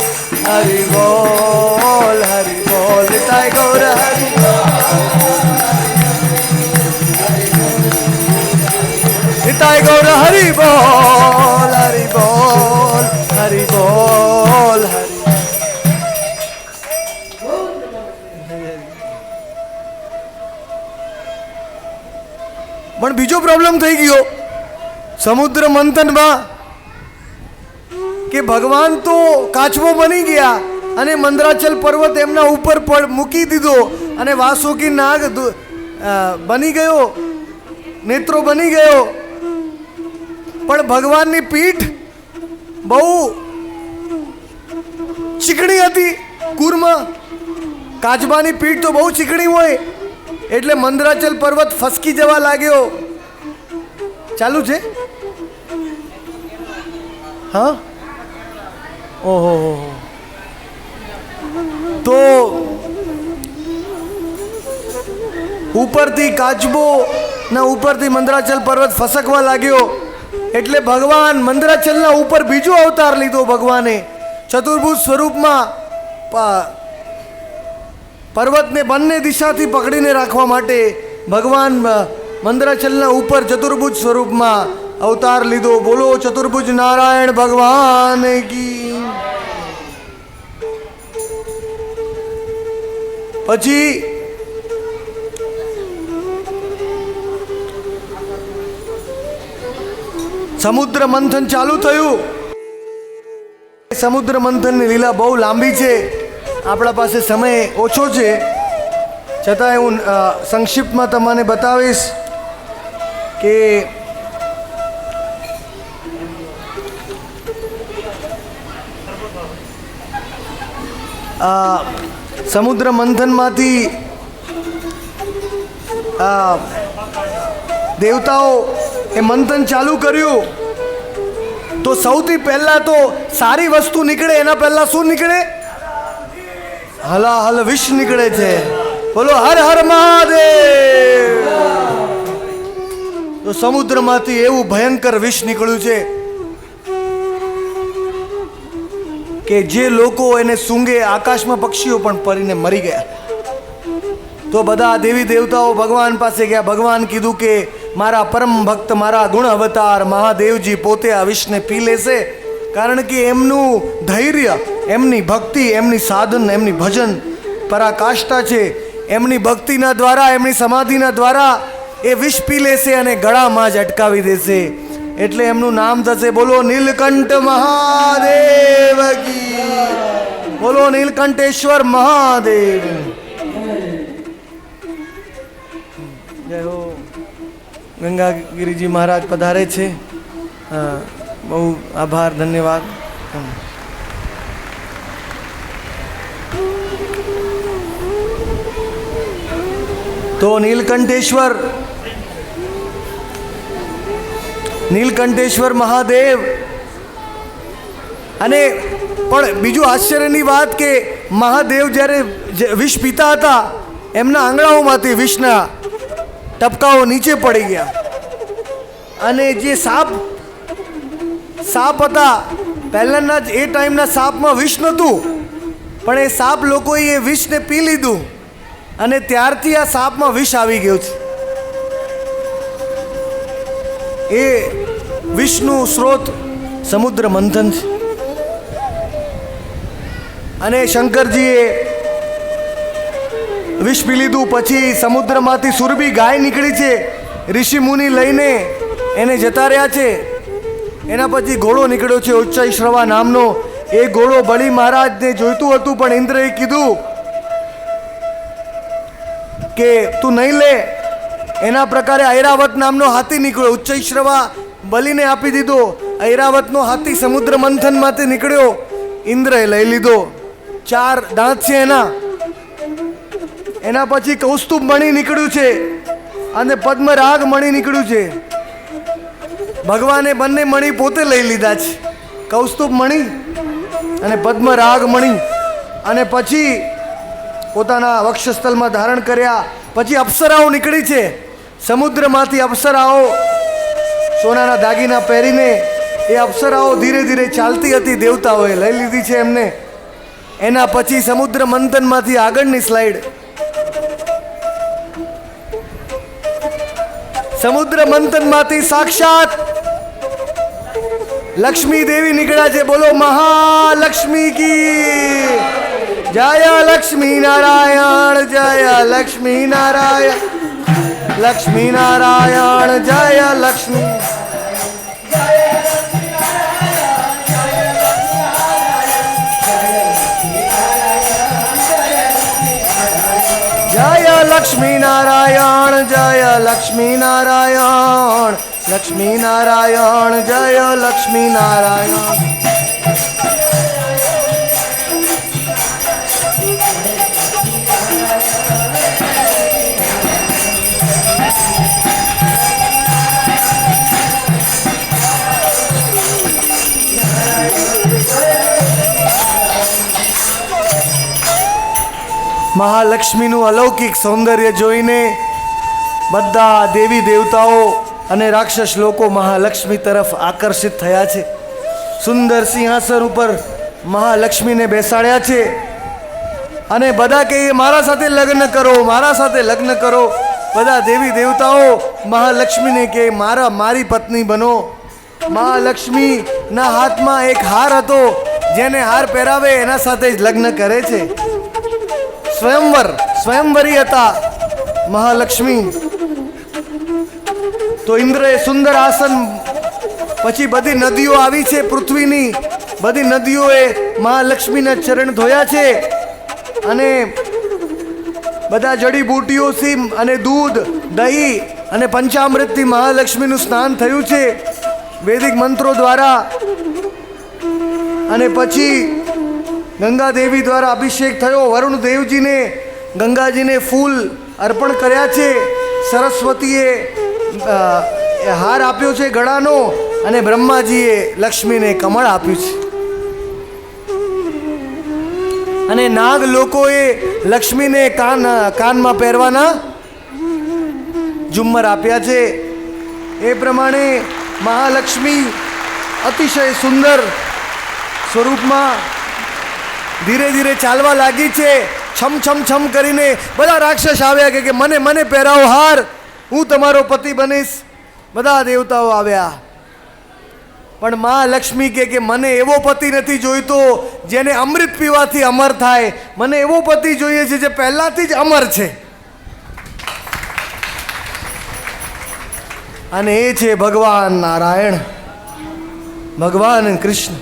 हरि बोल हरि बोल ताई गौर हरि ताई गौर हरि बोल हरि बोल हरि बोल हरि. પણ બીજો પ્રોબ્લેમ થઈ ગયો સમુદ્ર મંથનમાં કે ભગવાન તો કાચબો બની ગયા અને મંદરાચલ પર્વત એમના ઉપર મૂકી દીધો અને વાસુકી નાગ બની ગયો, નેત્રો બની ગયો. પણ ભગવાનની પીઠ બહુ ચીકણી હતી. કુર્મ કાચબાની પીઠ તો બહુ ચીકણી હોય એટલે મંદરાચલ પર્વત ફસકી જવા લાગ્યો. ચાલુ છે હા, ઓહો, તો ઉપરથી કાચબો ના ઉપરથી મંદરાચલ પર્વત ફસકવા લાગ્યો એટલે ભગવાન મંદરાચલના ઉપર બીજો અવતાર લીધો. ભગવાને ચતુર્ભુજ સ્વરૂપમાં પર્વતને બંને દિશાથી પકડીને રાખવા માટે ભગવાન મંદરાચલના ઉપર ચતુર્ભુજ સ્વરૂપમાં અવતાર લીધો. બોલો ચતુર્ભુજ નારાયણ ભગવાન કી. પછી સમુદ્ર મંથન ચાલુ થયું. સમુદ્ર મંથનની લીલા બહુ લાંબી છે, આપણા પાસે સમય ઓછો છે, છતાંય હું સંક્ષિપ્તમાં તમને બતાવીશ કે સમુદ્ર મંથનમાંથી દેવતાઓ એ મંથન ચાલુ કર્યું તો સૌથી પહેલા તો સારી વસ્તુ નીકળે એના પહેલા શું નીકળે? હલાહલ વિષ નીકળે છે. બોલો હર હર મહાદેવ. તો સમુદ્રમાંથી એવું ભયંકર વિષ નીકળ્યું છે કે જે લોકો એને સૂંઘે આકાશમાં પક્ષીઓ પણ પડીને મરી ગયા. તો બધા દેવી દેવતાઓ ભગવાન પાસે ગયા. ભગવાન કીધું કે મારા પરમ ભક્ત, મારા ગુણ અવતાર મહાદેવજી પોતે આ વિષને પી લેશે, કારણ કે એમનું ધૈર્ય, એમની ભક્તિ, એમની સાધન, એમની ભજન પરાકાષ્ઠા છે. એમની ભક્તિના દ્વારા, એમની સમાધિના દ્વારા એ વિષ પી લેશે અને ગળામાં જ અટકાવી દેશે. એટલે એમનું નામ થશે બોલો નીલકંઠ મહાદેવ કી. બોલો નીલકંઠેશ્વર મહાદેવ. જય હો. ગંગાગીરીજી મહારાજ પધારે છે. હા, બહુ આભાર, ધન્યવાદ. તો નીલકંઠેશ્વર મહાદેવ. અને પણ બીજું આશ્ચર્યની વાત કે મહાદેવ જ્યારે વિષ પીતા હતા એમના આંગળાઓમાંથી વિષના ટપકાઓ નીચે પડી ગયા અને જે સાપ હતા પહેલાના જ એ ટાઈમના સાપમાં વિષ નહોતું, પણ એ સાપ લોકોએ એ વિષને પી લીધું અને ત્યારથી આ સાપમાં વિષ આવી ગયું છે. એ વિષનું સ્ત્રોત સમુદ્ર મંથન છે. અને શંકરજીએ વિષ પી લીધું. પછી સમુદ્રમાંથી સુરભી ગાય નીકળી છે, ઋષિ મુનિ લઈને એને જતા રહ્યા છે. એના પછી ઘોડો નીકળ્યો છે ઉચ્ચૈશ્રવા નામનો. એ ઘોડો બળી મહારાજને જોઈતું હતું, પણ ઇન્દ્રએ કીધું કે તું નહીં લે. એના પ્રકારે ઐરાવત નામનો હાથી નીકળ્યો. ઉચ્ચૈશ્રવા બલીને આપી દીધો. ઐરાવતનો હાથી સમુદ્ર મંથનમાંથી નીકળ્યો, ઇન્દ્રએ લઈ લીધો. 4 દાંત છે એના પછી કૌસ્તુભ મણિ નીકળ્યું છે અને પદ્મરાગ મણિ નીકળ્યું છે. ભગવાને બંને મણિ પોતે લઈ લીધા છે, કૌસ્તુભ મણિ અને પદ્મરાગ મણિ. અને પછી પોતાના વક્ષસ્થલમાં ધારણ કર્યા. પછી અપ્સરાઓ નીકળી છે સમુદ્રમાંથી. અપ્સરાઓ સોનાના દાગીના પહેરીને એ અપ્સરાઓ ધીરે ધીરે ચાલતી હતી. દેવતાઓએ લઈ લીધી છે એમને. એના પછી સમુદ્ર મંથનમાંથી આગળની સ્લાઇડ. સમુદ્ર મંથનમાંથી સાક્ષાત લક્ષ્મી દેવી નીકળ્યા છે. બોલો મહાલક્ષ્મી કી જય. લક્ષ્મી નારાયણ જય. લક્ષ્મી નારાયણ, લક્ષ્મી નારાયણ જય. લક્ષ્મી જય. લક્ષ્મી નારાયણ જય. લક્ષ્મી નારાયણ, લક્ષ્મી નારાયણ જય. લક્ષ્મી નારાયણ. મહાલક્ષ્મીનું અલૌકિક સૌંદર્ય જોઈને બધા દેવી દેવતાઓ અને રાક્ષસ લોકો મહાલક્ષ્મી તરફ આકર્ષિત થયા છે. સુંદર સિંહાસન ઉપર મહાલક્ષ્મીને બેસાડ્યા છે અને બધા કહે મારા સાથે લગ્ન કરો, મારા સાથે લગ્ન કરો. બધા દેવી દેવતાઓ મહાલક્ષ્મીને કહે મારી પત્ની બનો. મહાલક્ષ્મીના હાથમાં એક હાર હતો, જેને હાર પહેરાવે એના સાથે જ લગ્ન કરે છે. સ્વયંવરી હતા મહાલક્ષ્મી. તો ઇન્દ્રએ સુંદર આસન, પછી બધી નદીઓ આવી છે પૃથ્વીની, બધી નદીઓએ મહાલક્ષ્મીના ચરણ ધોયા છે અને બધા જડીબૂટીઓથી અને દૂધ, દહીં અને પંચામૃતથી મહાલક્ષ્મીનું સ્નાન થયું છે વૈદિક મંત્રો દ્વારા. અને પછી ગંગા દેવી દ્વારા અભિષેક થયો. વરુણ દેવજીને ગંગાજીને ફૂલ અર્પણ કર્યા છે. સરસ્વતીએ હાર આપ્યો છે ગળાનો અને બ્રહ્માજીએ લક્ષ્મીને કમળ આપ્યું છે. અને નાગ લોકોએ લક્ષ્મીને કાનમાં પહેરવાના ઝુમ્મર આપ્યા છે. એ પ્રમાણે મહાલક્ષ્મી અતિશય સુંદર સ્વરૂપમાં ધીરે ધીરે ચાલવા લાગી છે. છમ છમ છમ કરીને બધા રાક્ષસ આવ્યા કે મને પહેરાવો હાર, હું તમારો પતિ બનીશ. બધા દેવતાઓ આવ્યા, પણ મહાલક્ષ્મી કે મને એવો પતિ નથી જોઈતો જેને અમૃત પીવાથી અમર થાય. મને એવો પતિ જોઈએ છે જે પહેલાથી જ અમર છે, અને એ છે ભગવાન નારાયણ, ભગવાન કૃષ્ણ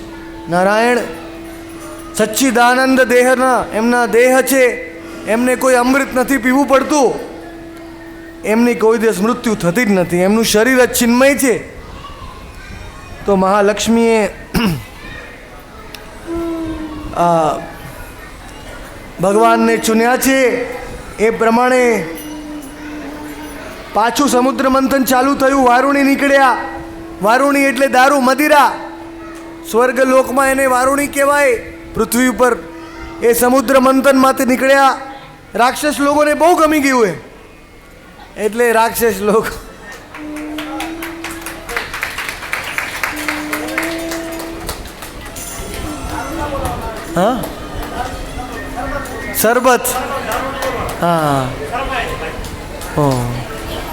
નારાયણ. સચ્ચિદાનંદ દેહના એમના દેહ છે, એમને કોઈ અમૃત નથી પીવું પડતું, એમની કોઈ દિવસ મૃત્યુ થતી જ નથી, એમનું શરીર જ ચિન્મય છે. તો મહાલક્ષ્મીએ ભગવાનને ચૂન્યા છે. એ પ્રમાણે પાછું સમુદ્ર મંથન ચાલુ થયું. વારુણી નીકળ્યા. વારુણી એટલે દારૂ, મદિરા. સ્વર્ગલોકમાં એને વારુણી કહેવાય. પૃથ્વી ઉપર એ સમુદ્ર મંથનમાંથી નીકળ્યા. રાક્ષસ લોકોને બહુ ગમી ગયું એટલે રાક્ષસ લોકો હા શરબત, હા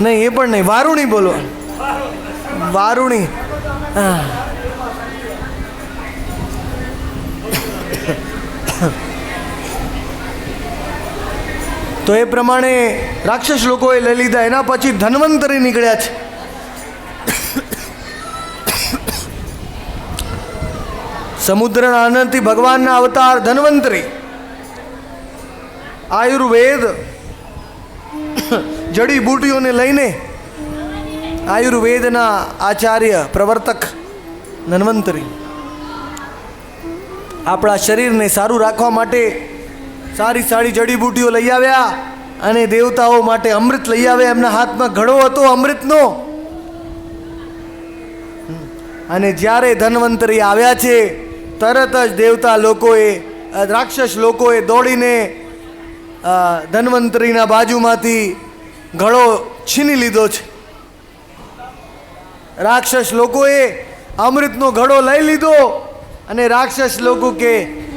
નહીં એ પણ નહીં, વારુણી બોલો, વારુણી. હા તો એ પ્રમાણે રાક્ષસ લોકોએ લઈ લીધા. એના પછી ધન્વંતરી નીકળ્યા છે. સમુદ્રના આનંદથી ભગવાનના અવતાર ધન્વંતરી. આયુર્વેદ જડીબૂટીઓને લઈને આયુર્વેદના આચાર્ય પ્રવર્તક ધન્વંતરી આપણા શરીરને સારું રાખવા માટે સારી સારી જડીબૂટીઓ લઈ આવ્યા અને દેવતાઓ માટે અમૃત લઈ આવ્યા. એમના હાથમાં ઘડો હતો અમૃતનો. અને જ્યારે ધન્વંતરી આવ્યા છે તરત જ દેવતા લોકોએ, રાક્ષસ લોકોએ દોડીને ધન્વંતરીના બાજુમાંથી ઘડો છીની લીધો છે. રાક્ષસ લોકોએ અમૃતનો ઘડો લઈ લીધો અને રાક્ષસ લોકો કે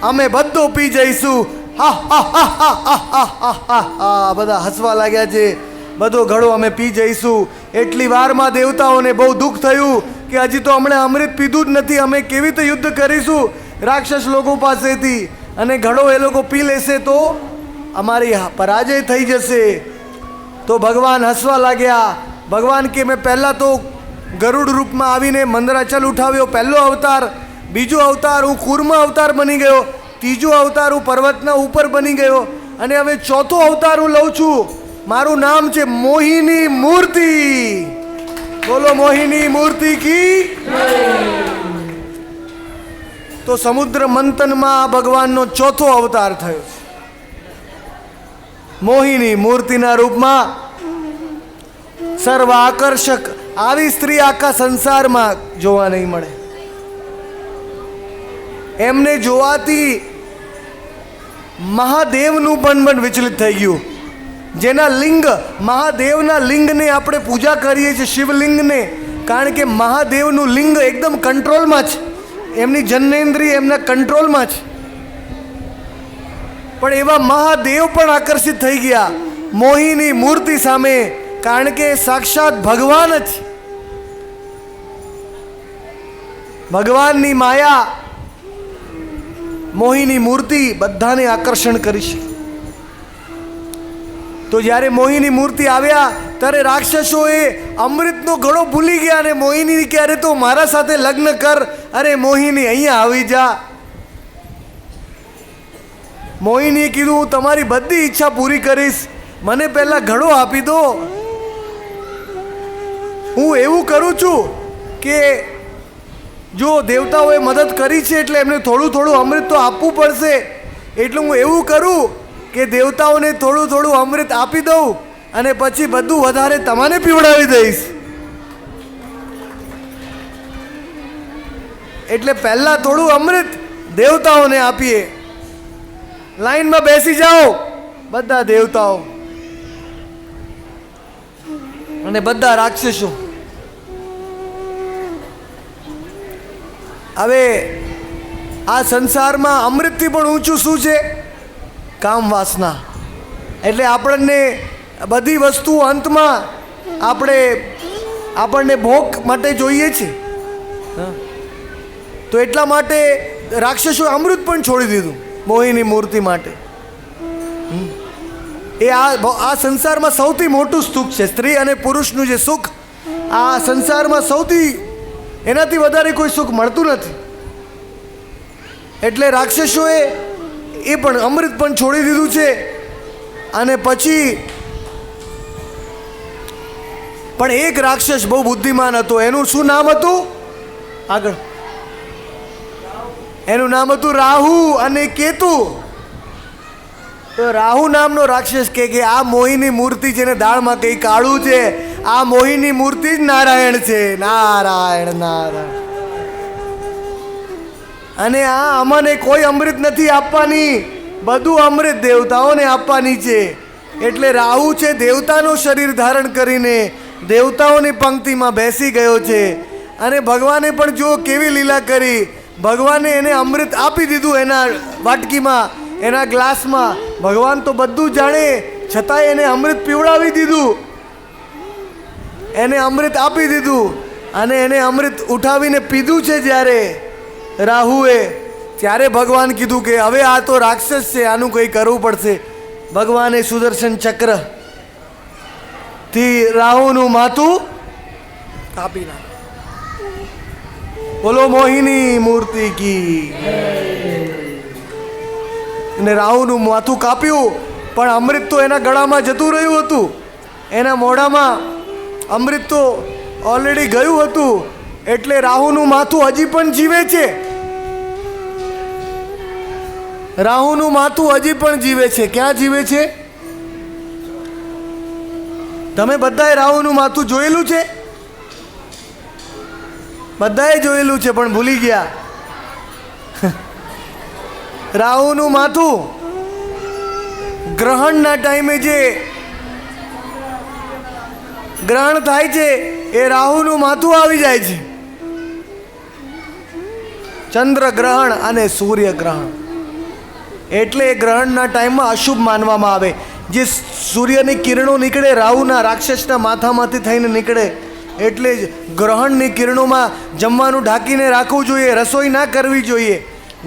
અમે બધો પી જઈશું. હા હા હા હા હા હા હા બધા હસવા લાગ્યા છે. બધો ઘડો અમે પી જઈશું. એટલી વારમાં દેવતાઓને બહુ દુઃખ થયું કે હજી તો હમણાં અમૃત પીધું જ નથી, અમે કેવી રીતે યુદ્ધ કરીશું રાક્ષસ લોકો પાસેથી, અને ઘડો એ લોકો પી લેશે તો અમારી પરાજય થઈ જશે. તો ભગવાન હસવા લાગ્યા. ભગવાન કે મેં પહેલાં તો ગરુડ રૂપમાં આવીને મંદરાચલ ઉઠાવ્યો, પહેલો અવતાર. બીજો અવતાર હું કૂર્મ અવતાર બની ગયો. ત્રીજો અવતાર હું પર્વતના ઉપર બની ગયો. અને હવે ચોથો અવતાર હું લઉં છું. મારું નામ છે મોહિની મૂર્તિ. બોલો મોહિની મૂર્તિ કી. તો સમુદ્ર મંથનમાં ભગવાનનો ચોથો અવતાર થયો છે. મોહિની મૂર્તિના રૂપમાં સર્વ આકર્ષક આવી સ્ત્રી આખા સંસારમાં જોવા નહીં મળે. એમને જોવાથી મહાદેવનું પણ વિચલિત થઈ ગયું. જેના લિંગ, મહાદેવના લિંગને આપણે પૂજા કરીએ છીએ, શિવલિંગને, કારણ કે મહાદેવનું લિંગ એકદમ કંટ્રોલમાં છે, એમની જનનેન્દ્રિય એમના કંટ્રોલમાં છે. પણ એવા મહાદેવ પણ આકર્ષિત થઈ ગયા મોહિની મૂર્તિ સામે, કારણ કે સાક્ષાત ભગવાન જ, ભગવાનની માયા મોહિની મૂર્તિ બધાને આકર્ષણ કરી શકે. તો જ્યારે મોહિની મૂર્તિ આવ્યા ત્યારે રાક્ષસોએ અમૃતનો ઘડો ભૂલી ગયા અને મોહિની કે અરે તો મારા સાથે લગ્ન કર. અરે મોહિની અહીંયા આવી જા. મોહિનીએ કીધું હું તમારી બધી ઈચ્છા પૂરી કરીશ, મને પહેલા ઘડો આપી દો. હું એવું કરું છું કે જો દેવતાઓએ મદદ કરી છે એટલે એમને થોડું થોડું અમૃત તો આપવું પડશે, એટલે હું એવું કરું કે દેવતાઓને થોડું થોડું અમૃત આપી દઉં અને પછી બધું વધારે તમને પીવડાવી દઈશ. એટલે પહેલા થોડું અમૃત દેવતાઓને આપીએ. લાઈનમાં બેસી જાઓ બધા દેવતાઓ અને બધા રાક્ષસો. હવે આ સંસારમાં અમૃતથી પણ ઊંચું શું છે? કામ વાસના. એટલે આપણને બધી વસ્તુ અંતમાં આપણને ભોગ માટે જોઈએ છે. તો એટલા માટે રાક્ષસોએ અમૃત પણ છોડી દીધું મોહિની મૂર્તિ માટે. એ આ સંસારમાં સૌથી મોટું સુખ છે. સ્ત્રી અને પુરુષનું જે સુખ આ સંસારમાં સૌથી, એનાથી વધારે કોઈ સુખ મળતું નથી. એટલે રાક્ષસોએ એ પણ અમૃત પણ છોડી દીધું છે. અને પછી પણ એક રાક્ષસ બહુ બુદ્ધિમાન હતો. એનું શું નામ હતું? આગળ એનું નામ હતું રાહુ અને કેતુ. તો રાહુ નામનો રાક્ષસ કે આ મોહિની મૂર્તિ છે ને દાળમાં કઈ કાળું છે, આ મોહિની મૂર્તિ જ નારાયણ છે. નારાયણ નારાયણ. અને આ અમને કોઈ અમૃત નથી આપવાની, બધું અમૃત દેવતાઓને આપવાની છે. એટલે રાહુ છે દેવતાનું શરીર ધારણ કરીને દેવતાઓની પંક્તિમાં બેસી ગયો છે. અને ભગવાને પણ જો કેવી લીલા કરી, ભગવાને એને અમૃત આપી દીધું એના વાટકીમાં, એના ગ્લાસમાં. ભગવાન તો બધું જાણે છતાંય એને અમૃત પીવડાવી દીધું, એને અમૃત આપી દીધું. અને એને અમૃત ઉઠાવીને પીધું છે જ્યારે રાહુએ, ત્યારે ભગવાન કીધું કે હવે આ તો રાક્ષસ છે, આનું કંઈ કરવું પડશે. ભગવાને સુદર્શન ચક્રથી રાહુનું માથું કાપી નાખ્યું. બોલો મોહિની મૂર્તિ કી. અને રાહુનું માથું કાપ્યું, પણ અમૃત તો એના ગળામાં જતું રહ્યું હતું, એના મોઢામાં અમૃત તો ઓલરેડી ગયું હતું. એટલે રાહુનું માથું હજી પણ જીવે છે. રાહુનું માથું હજી પણ જીવે છે. ક્યાં જીવે છે? તમે બધાએ રાહુનું માથું જોયેલું છે? બધાએ જોયેલું છે પણ ભૂલી ગયા. રાહુનું માથું ગ્રહણના ટાઈમે જે ગ્રહણ થાય છે એ રાહુનું માથું આવી જાય છે. ચંદ્ર ગ્રહણ અને સૂર્ય ગ્રહણ. એટલે એ ગ્રહણના ટાઈમમાં અશુભ માનવામાં આવે. જે સૂર્યની કિરણો નીકળે રાહુના રાક્ષસના માથામાંથી થઈને નીકળે, એટલે જ ગ્રહણની કિરણોમાં જમવાનું ઢાંકીને રાખવું જોઈએ, રસોઈ ના કરવી જોઈએ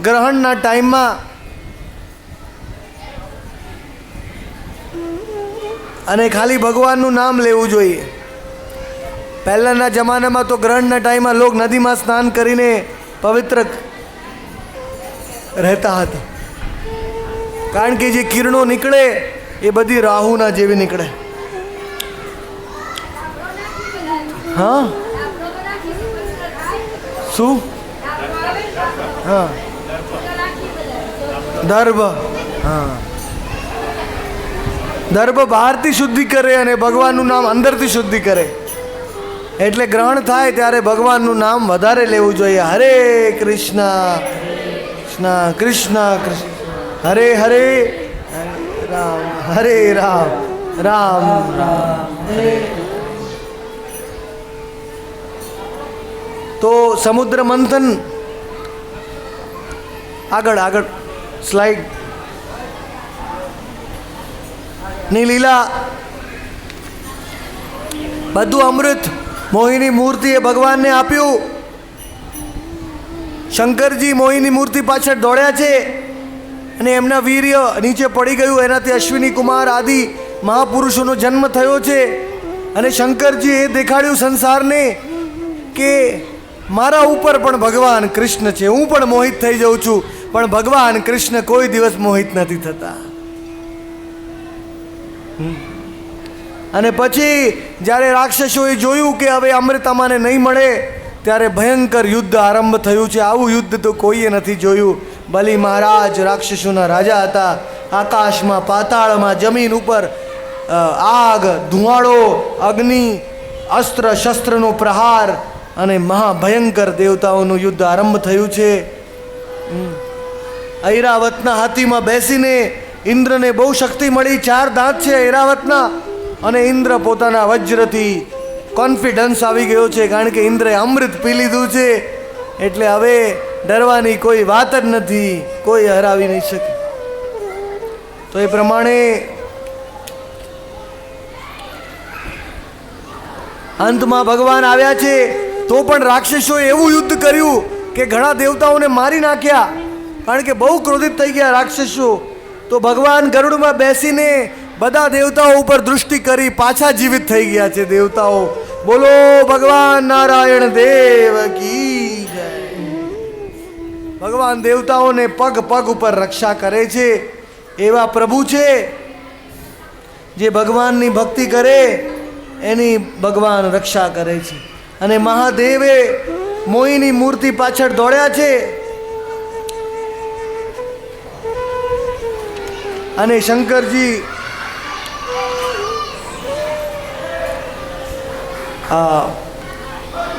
ગ્રહણના ટાઈમમાં. અને ખાલી ભગવાનનું નામ લેવું જોઈએ. પહેલાંના જમાનામાં તો ગ્રહણના ટાઈમમાં લોક નદીમાં સ્નાન કરીને પવિત્ર રહેતા હતા, કારણ કે જે કિરણો નીકળે એ બધી રાહુના જેવી નીકળે. હા શું? હા દર્ભ. હા દર્ભ બહારથી શુદ્ધિ કરે અને ભગવાનનું નામ અંદરથી શુદ્ધિ કરે. એટલે ગ્રહણ થાય ત્યારે ભગવાનનું નામ વધારે લેવું જોઈએ. હરે કૃષ્ણ કૃષ્ણ કૃષ્ણ કૃષ્ણ હરે હરે રામ હરે રામ રામ રામ હરે. તો સમુદ્ર મંથન આગળ આગળ સ્લાઇડ ની લીલા બધું અમૃત મોહિની મૂર્તિએ ભગવાનને આપ્યું. શંકરજી મોહિની મૂર્તિ પાછળ દોડ્યા છે અને એમના વીર્ય નીચે પડી ગયું. એનાથી અશ્વિની કુમાર આદિ મહાપુરુષોનો જન્મ થયો છે. અને શંકરજી એ દેખાડ્યું સંસારને કે મારા ઉપર પણ ભગવાન કૃષ્ણ છે. હું પણ મોહિત થઈ જાઉં છું, પણ ભગવાન કૃષ્ણ કોઈ દિવસ મોહિત નથી થતા. અને પછી જ્યારે રાક્ષસોએ જોયું કે હવે અમૃત અમાને નહીં મળે, ત્યારે ભયંકર યુદ્ધ આરંભ થયું છે. આવું યુદ્ધ તો કોઈએ નથી જોયું. બલિ મહારાજ રાક્ષસોના રાજા હતા. આકાશમાં, પાતાળમાં, જમીન ઉપર આગ, ધુમાડો, અગ્નિ, અસ્ત્ર શસ્ત્રનો પ્રહાર અને મહાભયંકર દેવતાઓનું યુદ્ધ આરંભ થયું છે. ઐરાવતના હાથીમાં બેસીને ઇન્દ્રને બહુ શક્તિ મળી. 4 દાંત છે ઐરાવતના. અને ઇન્દ્ર પોતાના વજ્રથી કોન્ફિડન્સ આવી ગયો છે, કારણ કે ઇન્દ્રે અમૃત પી લીધું છે. એટલે હવે ડરવાની કોઈ વાત જ નથી, કોઈ હરાવી નહીં શકે. તો એ પ્રમાણે અંતમાં ભગવાન આવ્યા છે. તો પણ રાક્ષસોએ એવું યુદ્ધ કર્યું કે ઘણા દેવતાઓને મારી નાખ્યા, કારણ કે બહુ ક્રોધિત થઈ ગયા રાક્ષસો. તો ભગવાન ગરુડમાં બેસીને બધા દેવતાઓ ઉપર દૃષ્ટિ કરી પાછા જીવિત થઈ ગયા છે દેવતાઓ. બોલો ભગવાન નારાયણ દેવ કી જય. ભગવાન દેવતાઓને પગ પગ ઉપર રક્ષા કરે છે. એવા પ્રભુ છે જે ભગવાનની ભક્તિ કરે એની ભગવાન રક્ષા કરે છે. અને મહાદેવે મોહિની મૂર્તિ પાછળ દોડ્યા છે. અને શંકરજી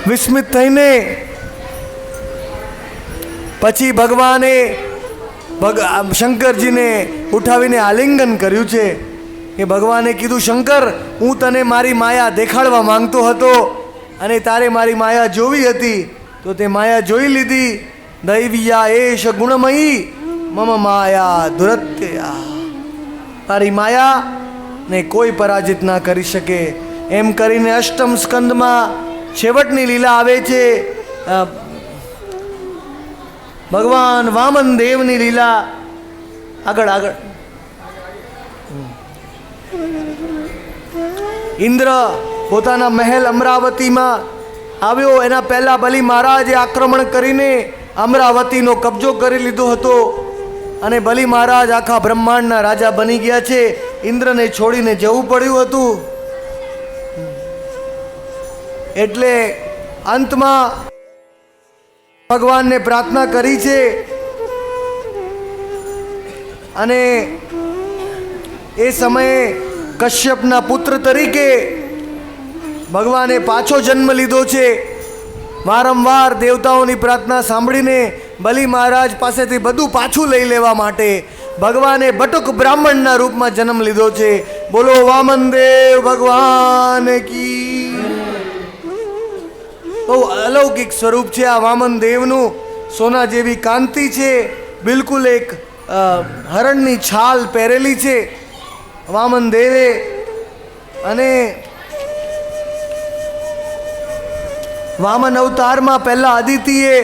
વિસ્મિત થઈને પછી ભગવાને શંકરજીને ઉઠાવીને આલિંગન કર્યું છે. કે ભગવાને કીધું, શંકર, હું તને મારી માયા દેખાડવા માંગતો હતો અને તારે મારી માયા જોવી હતી, તો તે માયા જોઈ લીધી. દૈવ્યા એશ ગુણમયી મમ માયા દુરત્યા. તારી માયા ને કોઈ પરાજિત ના કરી શકે. એમ કરીને અષ્ટમ સ્કંદમાં છેવટની લીલા આવે છે. ભગવાન વામન દેવની લીલા. આગળ આગળ. ઇન્દ્ર પોતાના મહેલ અમરાવતીમાં આવ્યો. એના પહેલા બલિ મહારાજે આક્રમણ કરીને અમરાવતીનો કબજો કરી લીધો હતો. અને બલિ મહારાજ આખા બ્રહ્માંડના રાજા બની ગયા છે. ઇન્દ્રને છોડીને જવું પડ્યું હતું. એટલે અંતમાં ભગવાનને પ્રાર્થના કરી છે. અને એ સમયે કશ્યપના પુત્ર તરીકે ભગવાને પાછો જન્મ લીધો છે. વારંવાર દેવતાઓની પ્રાર્થના સાંભળીને બલિ મહારાજ પાસેથી બધું પાછું લઈ લેવા માટે ભગવાને બટુક બ્રાહ્મણના રૂપમાં જન્મ લીધો છે. બોલો વામન દેવ ભગવાન કી. બહુ અલૌકિક સ્વરૂપ છે આ વામન દેવનું. સોના જેવી કાંતિ છે. બિલકુલ એક હરણની છાલ પહેરેલી છે વામન દેવે. અને વામન અવતારમાં પહેલા અદિતિએ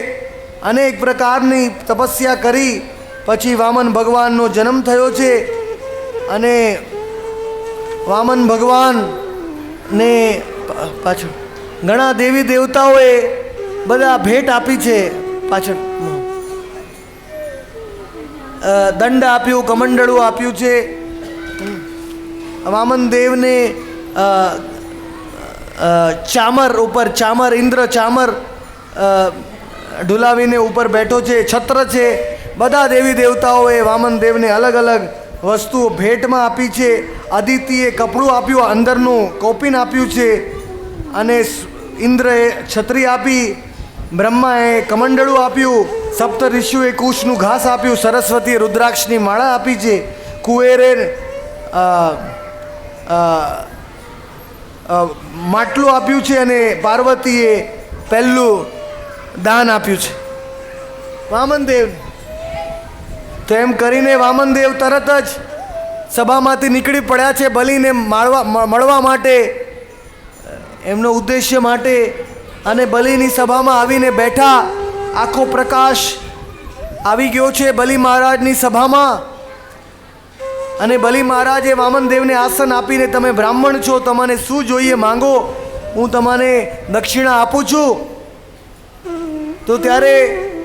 અનેક પ્રકારની તપસ્યા કરી, પછી વામન ભગવાનનો જન્મ થયો છે. અને વામન ભગવાનને પાછળ ઘણા દેવી દેવતાઓએ બધા ભેટ આપી છે. પાછળ દંડ આપ્યું, કમંડળું આપ્યું છે. વામન દેવને ચામર ઉપર ચામર, ઇન્દ્ર ચામર ઢુલાવીને ઉપર બેઠો છે. છત્ર છે. બધા દેવી દેવતાઓએ વામન દેવને અલગ અલગ વસ્તુઓ ભેટમાં આપી છે. અદિતિએ કપડું આપ્યું, અંદરનું કોપિન આપ્યું છે. અને ઇન્દ્રએ છત્રી આપી, બ્રહ્માએ કમંડળું આપ્યું, સપ્ત ઋષિઓએ કુશનું ઘાસ આપ્યું, સરસ્વતીએ રુદ્રાક્ષની માળા આપી છે, કુવેરે માટલું આપ્યું છે અને પાર્વતીએ પહેલું દાન આપ્યું છે વામનદેવ. તો એમ કરીને વામનદેવ તરત જ સભામાંથી નીકળી પડ્યા છે બલિને મળવા માટે, એમનો ઉદ્દેશ્ય માટે. અને બલિની સભામાં આવીને બેઠા. આખો પ્રકાશ આવી ગયો છે બલિ મહારાજની સભામાં. અને બલિ મહારાજે વામનદેવને આસન આપીને, તમે બ્રાહ્મણ છો, તમને શું જોઈએ માંગો, હું તમને દક્ષિણા આપું છું. તો ત્યારે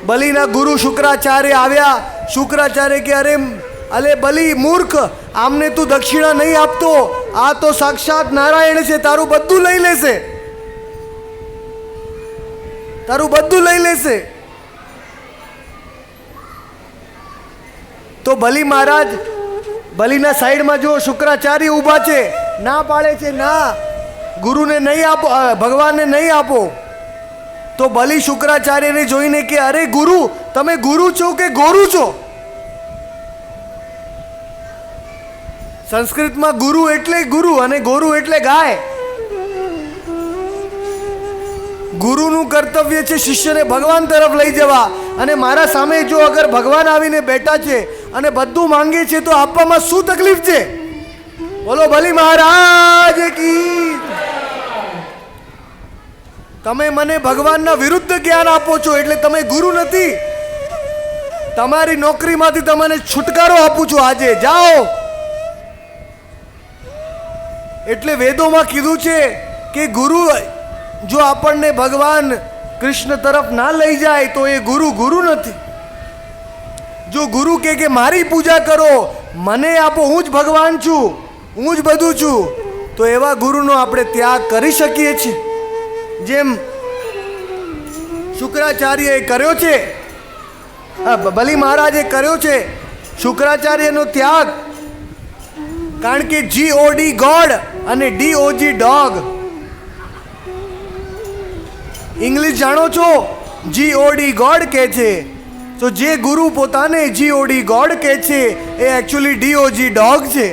બલિના ગુરુ શુક્રાચાર્ય આવ્યા. શુક્રાચાર્ય કે અરે બલિ મૂર્ખ, આમને તું દક્ષિણા નહીં આપતો, આ તો સાક્ષાત નારાયણ છે, તારું બધું લઈ લેશે, તારું બધું લઈ લેશે. તો બલિ મહારાજ બલિના સાઈડમાં જો શુક્રાચાર્ય ઊભા છે, ના પાડે છે, ના, ગુરુને નહીં આપો, ભગવાનને નહીં આપો. તો બલિ શુક્રાચાર્યને જોઈને કે અરે ગુરુ, તમે ગુરુ છો કે ગોરુ છો? સંસ્કૃતમાં ગુરુ એટલે ગુરુ અને ગોરુ એટલે ગાય. ગુરુનું કર્તવ્ય છે શિષ્યને ભગવાન તરફ લઈ જવા. અને મારા સામે જો અગર ભગવાન આવીને બેઠા છે અને બધું માંગે છે તો આપવામાં શું તકલીફ છે? બોલો બલિ મહારાજ કી. તમે મને ભગવાનના વિરુદ્ધ જ્ઞાન આપો છો એટલે તમે ગુરુ નથી. તમારી નોકરીમાંથી તમને છુટકારો આપું છું, આજે જાઓ. એટલે વેદોમાં કીધું છે કે ગુરુ જો આપણને ભગવાન કૃષ્ણ તરફ ના લઈ જાય તો એ ગુરુ ગુરુ નથી. જો ગુરુ કે મારી પૂજા કરો, મને આપો, હું જ ભગવાન છું, હું જ બધું છું, તો એવા ગુરુનો આપણે ત્યાગ કરી શકીએ છીએ. જેમ શુક્રાચાર્યએ કર્યો છે, બલિ મહારાજે કર્યો છે શુક્રાચાર્યનો ત્યાગ. કારણ કે GOD ગોડ અને DOG ડોગ. ઇંગ્લિશ જાણો છો? GOD ગોડ કહે છે. તો જે ગુરુ પોતાને GOD ગોડ કહે છે એ એકચ્યુઅલી DOG ડોગ છે.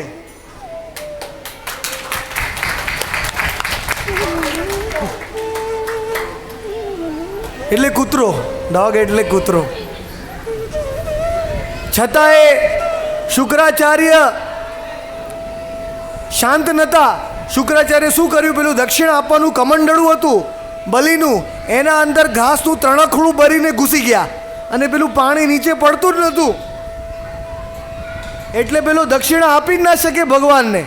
એટલે કૂતરો, ડોગ એટલે કૂતરો. છતાંય શુક્રાચાર્ય શાંત નતા. શુક્રાચાર્ય શું કર્યું? પેલું દક્ષિણ આપવાનું કમંડળું હતું બલિનું, એના અંદર ઘાસનું તણખડું ભરીને ઘૂસી ગયા અને પેલું પાણી નીચે પડતું જ નહોતું. એટલે પેલો દક્ષિણા આપી જ ના શકે ભગવાનને.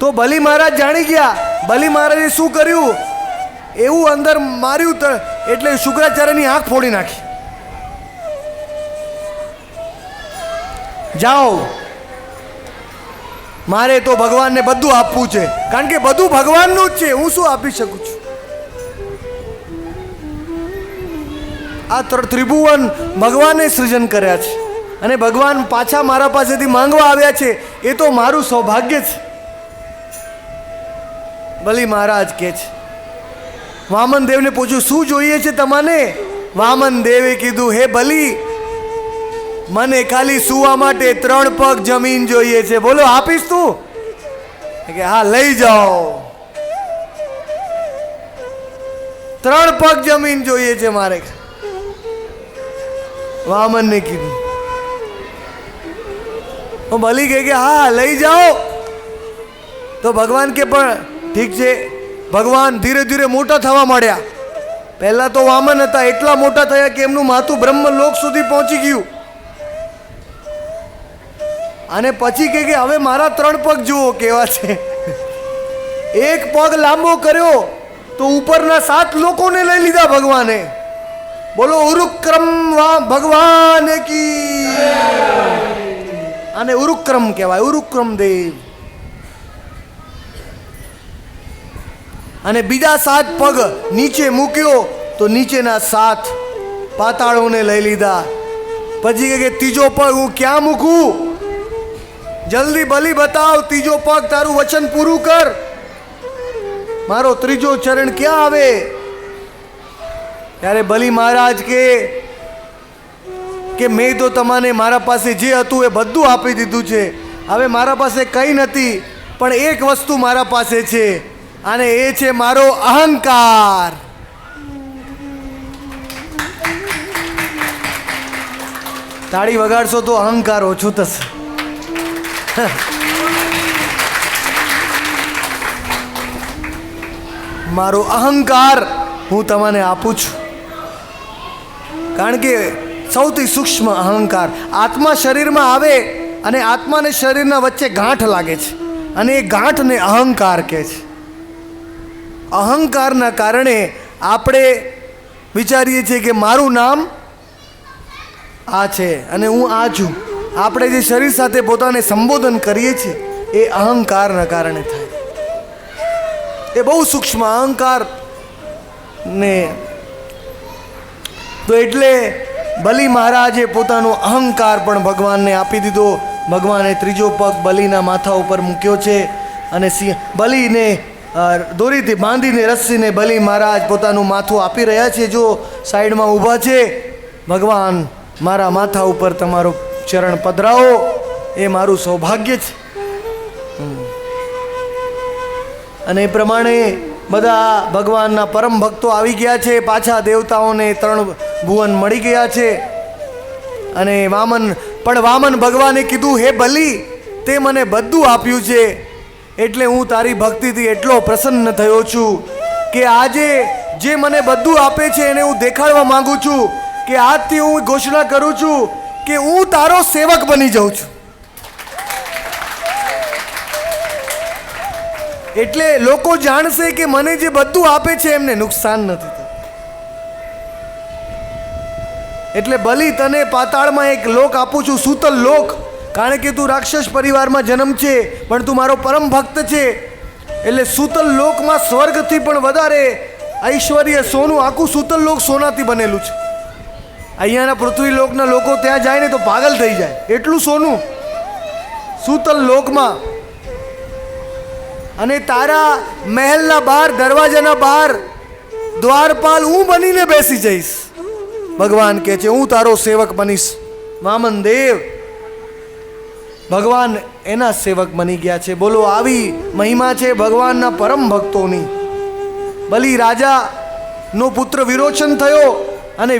તો બલિ મહારાજ જાણી ગયા. બલિ મહારાજે શું કર્યું? એવું અંદર માર્યું એટલે શુક્રાચાર્યની આંખ ફોડી નાખી. જાઓ, મારે તો ભગવાનને બધું આપવું છે, કારણ કે બધું ભગવાનનું જ છે, હું શું આપી શકું છું? આ ત્રિભુવન ભગવાને સૃજન કર્યા છે અને ભગવાન પાછા મારા પાસેથી માંગવા આવ્યા છે, એ તો મારું સૌભાગ્ય છે. બલિ મહારાજ કહે છે. વામનદેવને પૂછ્યું શું જોઈએ છે તમને? વામનદેવે કીધું, હે બલિ, મને ખાલી સુવા માટે 3 પગ જમીન જોઈએ છે. બોલો આપીશ તું? કે હા, લઈ જાઓ. 3 પગ જમીન જોઈએ છે મારે. વામનને કીધું. બલિ કહે કે હા, લઈ જાઓ. તો ભગવાન કે પણ ઠીક છે. ભગવાન ધીરે ધીરે મોટા થવા માંડ્યા. પહેલા તો વામન હતા, એટલા મોટા થયા કે એમનું માથું બ્રહ્મલોક સુધી પહોંચી ગયું. અને પછી કે હવે મારા 3 પગ જુઓ કેવા છે. એક પગ લાંબો કર્યો તો ઉપરના 7 લોકોને લઈ લીધા ભગવાને. બોલો ઉરુક્રમ ભગવાન કી. અને ઉરુક્રમ કહેવાય, ઉરુક્રમ દેવ. અને બીજા 7 પગ નીચે મૂક્યો તો નીચેના 7 પાતાળોને લઈ લીધા. પછી કે ત્રીજો પગ હું ક્યાં મૂકું? જલ્દી બલિ બતાવ, ત્રીજો પગ, તારું વચન પૂરું કર. મારો ત્રીજો ચરણ ક્યાં આવે? ત્યારે બલી મહારાજ કે મેં તો તમને મારા પાસે જે હતું એ બધું આપી દીધું છે, હવે મારા પાસે કંઈ નથી, પણ એક વસ્તુ મારા પાસે છે અને એ છે મારો અહંકાર. તાળી વગાડશો તો અહંકાર ઓછો થશે. મારો અહંકાર હું તમને આપું છું, કારણ કે સૌથી સૂક્ષ્મ અહંકાર આત્મા શરીરમાં આવે અને આત્મા અને શરીરના વચ્ચે ગાંઠ લાગે છે અને એ ગાંઠને અહંકાર કહે છે. અહંકારના કારણે આપણે વિચારીએ છીએ કે મારું નામ આ છે અને હું આ છું. આપણે જે શરીર સાથે પોતાને સંબોધન કરીએ છીએ એ અહંકારના કારણે થાય. એ બહુ સૂક્ષ્મ અહંકાર ને તો એટલે બલિ મહારાજે પોતાનો અહંકાર પણ ભગવાનને આપી દીધો. ભગવાને ત્રીજો પગ બલિના માથા ઉપર મૂક્યો છે અને બલિને દોરીથી બાંધીને રસ્સીને બલિ મહારાજ પોતાનું માથું આપી રહ્યા છે. જો સાઈડમાં ઊભા છે, ભગવાન મારા માથા ઉપર તમારો ચરણ પધરાવો, એ મારું સૌભાગ્ય છે. અને એ પ્રમાણે બધા ભગવાનના પરમ ભક્તો આવી ગયા છે. પાછા દેવતાઓને 3 ભુવન મળી ગયા છે. અને વામન ભગવાને કીધું, હે બલિ, તે મને બધું આપ્યું છે, એટલે હું તારી ભક્તિથી એટલો પ્રસન્ન થયો છું કે આજે જે મને બધું આપે છે એને હું દેખાડવા માંગુ છું કે આજથી હું ઘોષણા કરું છું કે હું તારો સેવક બની જાઉં છું. એટલે લોકો જાણશે કે મને જે બધું આપે છે એમને નુકસાન નથી થતું. એટલે બલિ, તને પાતાળમાં એક લોક આપું છું, સૂતલ લોક, કારણ કે તું રાક્ષસ પરિવારમાં જન્મ છે પણ તું મારો પરમ ભક્ત છે. એટલે સૂતલ લોકમાં સ્વર્ગથી પણ વધારે ઐશ્વર્ય, સોનું, આખું સૂતલ લોક સોનાથી બનેલું છે. અહીંયાના પૃથ્વી લોકના લોકો ત્યાં જાય ને તો પાગલ થઈ જાય, એટલું સોનું સૂતલ લોકમાં. અને તારા મહેલના બહાર, દરવાજાના બહાર દ્વારપાલ હું બનીને બેસી જઈશ. ભગવાન કહે છે, હું તારો સેવક બનીશ. વામન દેવ ભગવાન એના સેવક બની ગયા છે. બોલો, આવી મહિમા છે ભગવાનના પરમ ભક્તોની. બલિ રાજાનો પુત્ર વિરોચન થયો અને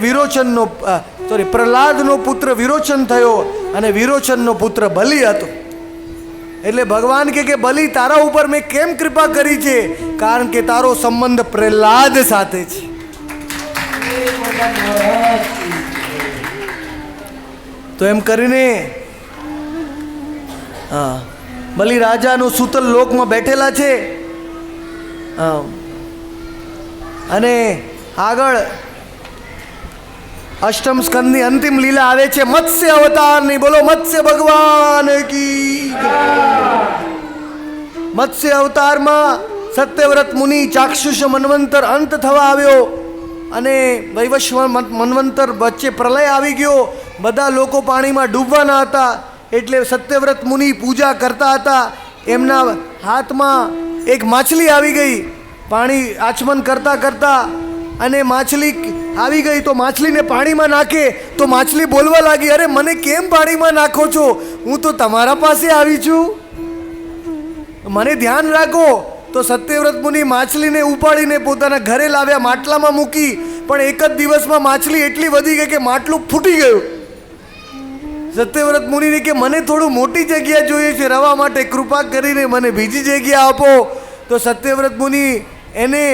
પ્રહલાદનો પુત્ર વિરોચન થયો અને વિરોચનનો પુત્ર બલિ હતો. એટલે ભગવાન કે બલિ, તારા ઉપર મેં કેમ કૃપા કરી છે? કારણ કે તારો સંબંધ પ્રહલાદ સાથે છે. તો એમ કરીને બલિ રાજાનું સૂતલ લોકમાં બેઠેલા છે. અને આગળ અષ્ટમ સ્કંદની અંતિમ લીલા આવે છે, મત્સ્ય અવતારની. બોલો મત્સ્ય ભગવાન કી. મત્સ્ય અવતારમાં સત્યવ્રત મુનિ ચાક્ષુષ મન્વંતર અંત થવા આવ્યો અને વૈવસ્વત મન્વંતર વચ્ચે પ્રલય આવી ગયો. બધા લોકો પાણીમાં ડૂબવાના હતા. એટલે સત્યવ્રત મુનિ પૂજા કરતા હતા. એમના હાથમાં એક માછલી આવી ગઈ. પાણી આચમન કરતા કરતા અને માછલી આવી ગઈ તો માછલીને પાણીમાં નાખે તો માછલી બોલવા લાગી, અરે મને કેમ પાણીમાં નાખો છો? હું તો તમારા પાસે આવી છું, મને ધ્યાન રાખો. તો સત્યવ્રત મુનિ માછલીને ઉપાડીને પોતાના ઘરે લાવ્યા, માટલામાં મૂકી. પણ એક જ દિવસમાં માછલી એટલી વધી ગઈ કે માટલું ફૂટી ગયું. સત્યવ્રત મુનિને કે મને થોડું મોટી જગ્યા જોઈએ છે રહેવા માટે, કૃપા કરીને મને બીજી જગ્યા આપો. તો સત્યવ્રત મુનિ એને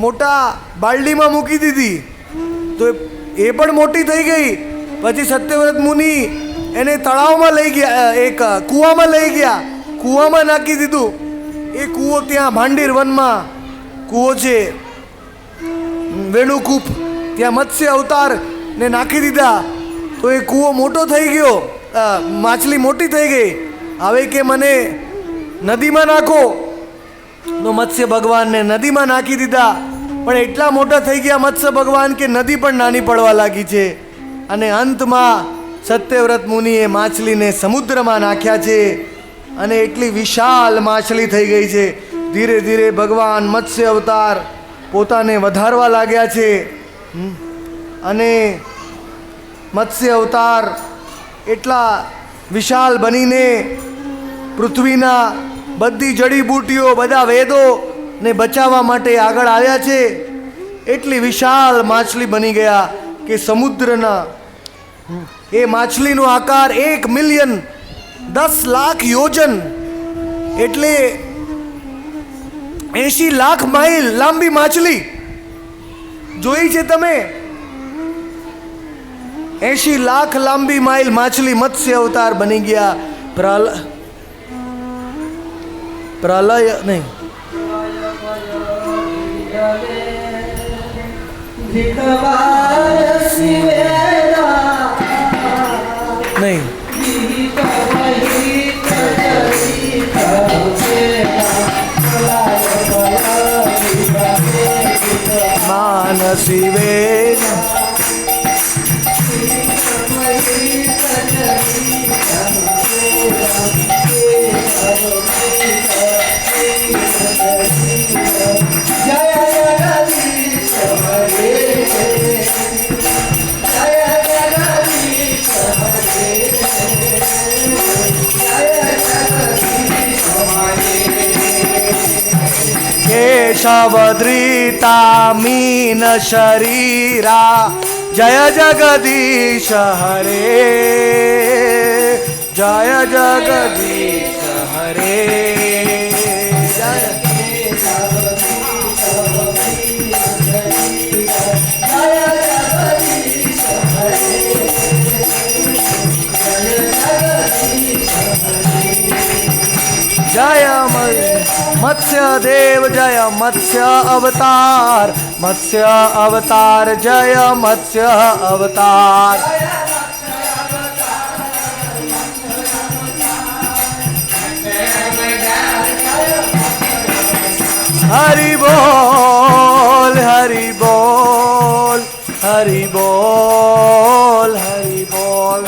મોટા બાલડીમાં મૂકી દીધી તો એ પણ મોટી થઈ ગઈ. પછી સત્યવ્રત મુનિ એને તળાવમાં લઈ ગયા, એક કૂવામાં લઈ ગયા, કૂવામાં નાખી દીધું. એ કૂવો ત્યાં ભાંડીર વનમાં કૂવો છે, વેણુકૂપ, ત્યાં મત્સ્ય અવતારને નાખી દીધા. તો એ કૂવો મોટો થઈ ગયો, માછલી મોટી થઈ ગઈ. હવે કે મને નદીમાં નાખો, તો મત્સ્ય ભગવાનને નદીમાં નાખી દીધા. પણ એટલા મોટા થઈ ગયા મત્સ્ય ભગવાન કે નદી પણ નાની પડવા લાગી છે. અને અંતમાં સત્યવ્રત મુનિએ માછલીને સમુદ્રમાં નાખ્યા છે અને એટલી વિશાળ માછલી થઈ ગઈ છે. ધીરે ધીરે ભગવાન મત્સ્ય અવતાર પોતાને વધારવા લાગ્યા છે અને મત્સ્ય અવતાર એટલા વિશાલ બનીને પૃથ્વીના બધી જડીબૂટીઓ બધા વેદોને બચાવવા માટે આગળ આવ્યા છે. એટલી વિશાળ માછલી બની ગયા કે સમુદ્રના એ માછલીનો આકાર 1,010,00,000 યોજન એટલે 80 લાખ માઇલ લાંબી માછલી જોઈ છે તમે? 80 લાખ લાંબી માઇલ માછલી મત્સ્ય અવતાર બની ગયા. પ્રલય નહીં, નહીં, માનસી વેદ केशवधृता मीन शरीरा जय जगदीश हरे, जय जगदीश हरे, जय जय मत्स्य देव जय मत्स्य अवतार, मत्स्य अवतार जय मत्स्य अवतार. हरि बोल हरि बोल हरि बोल हरि बोल.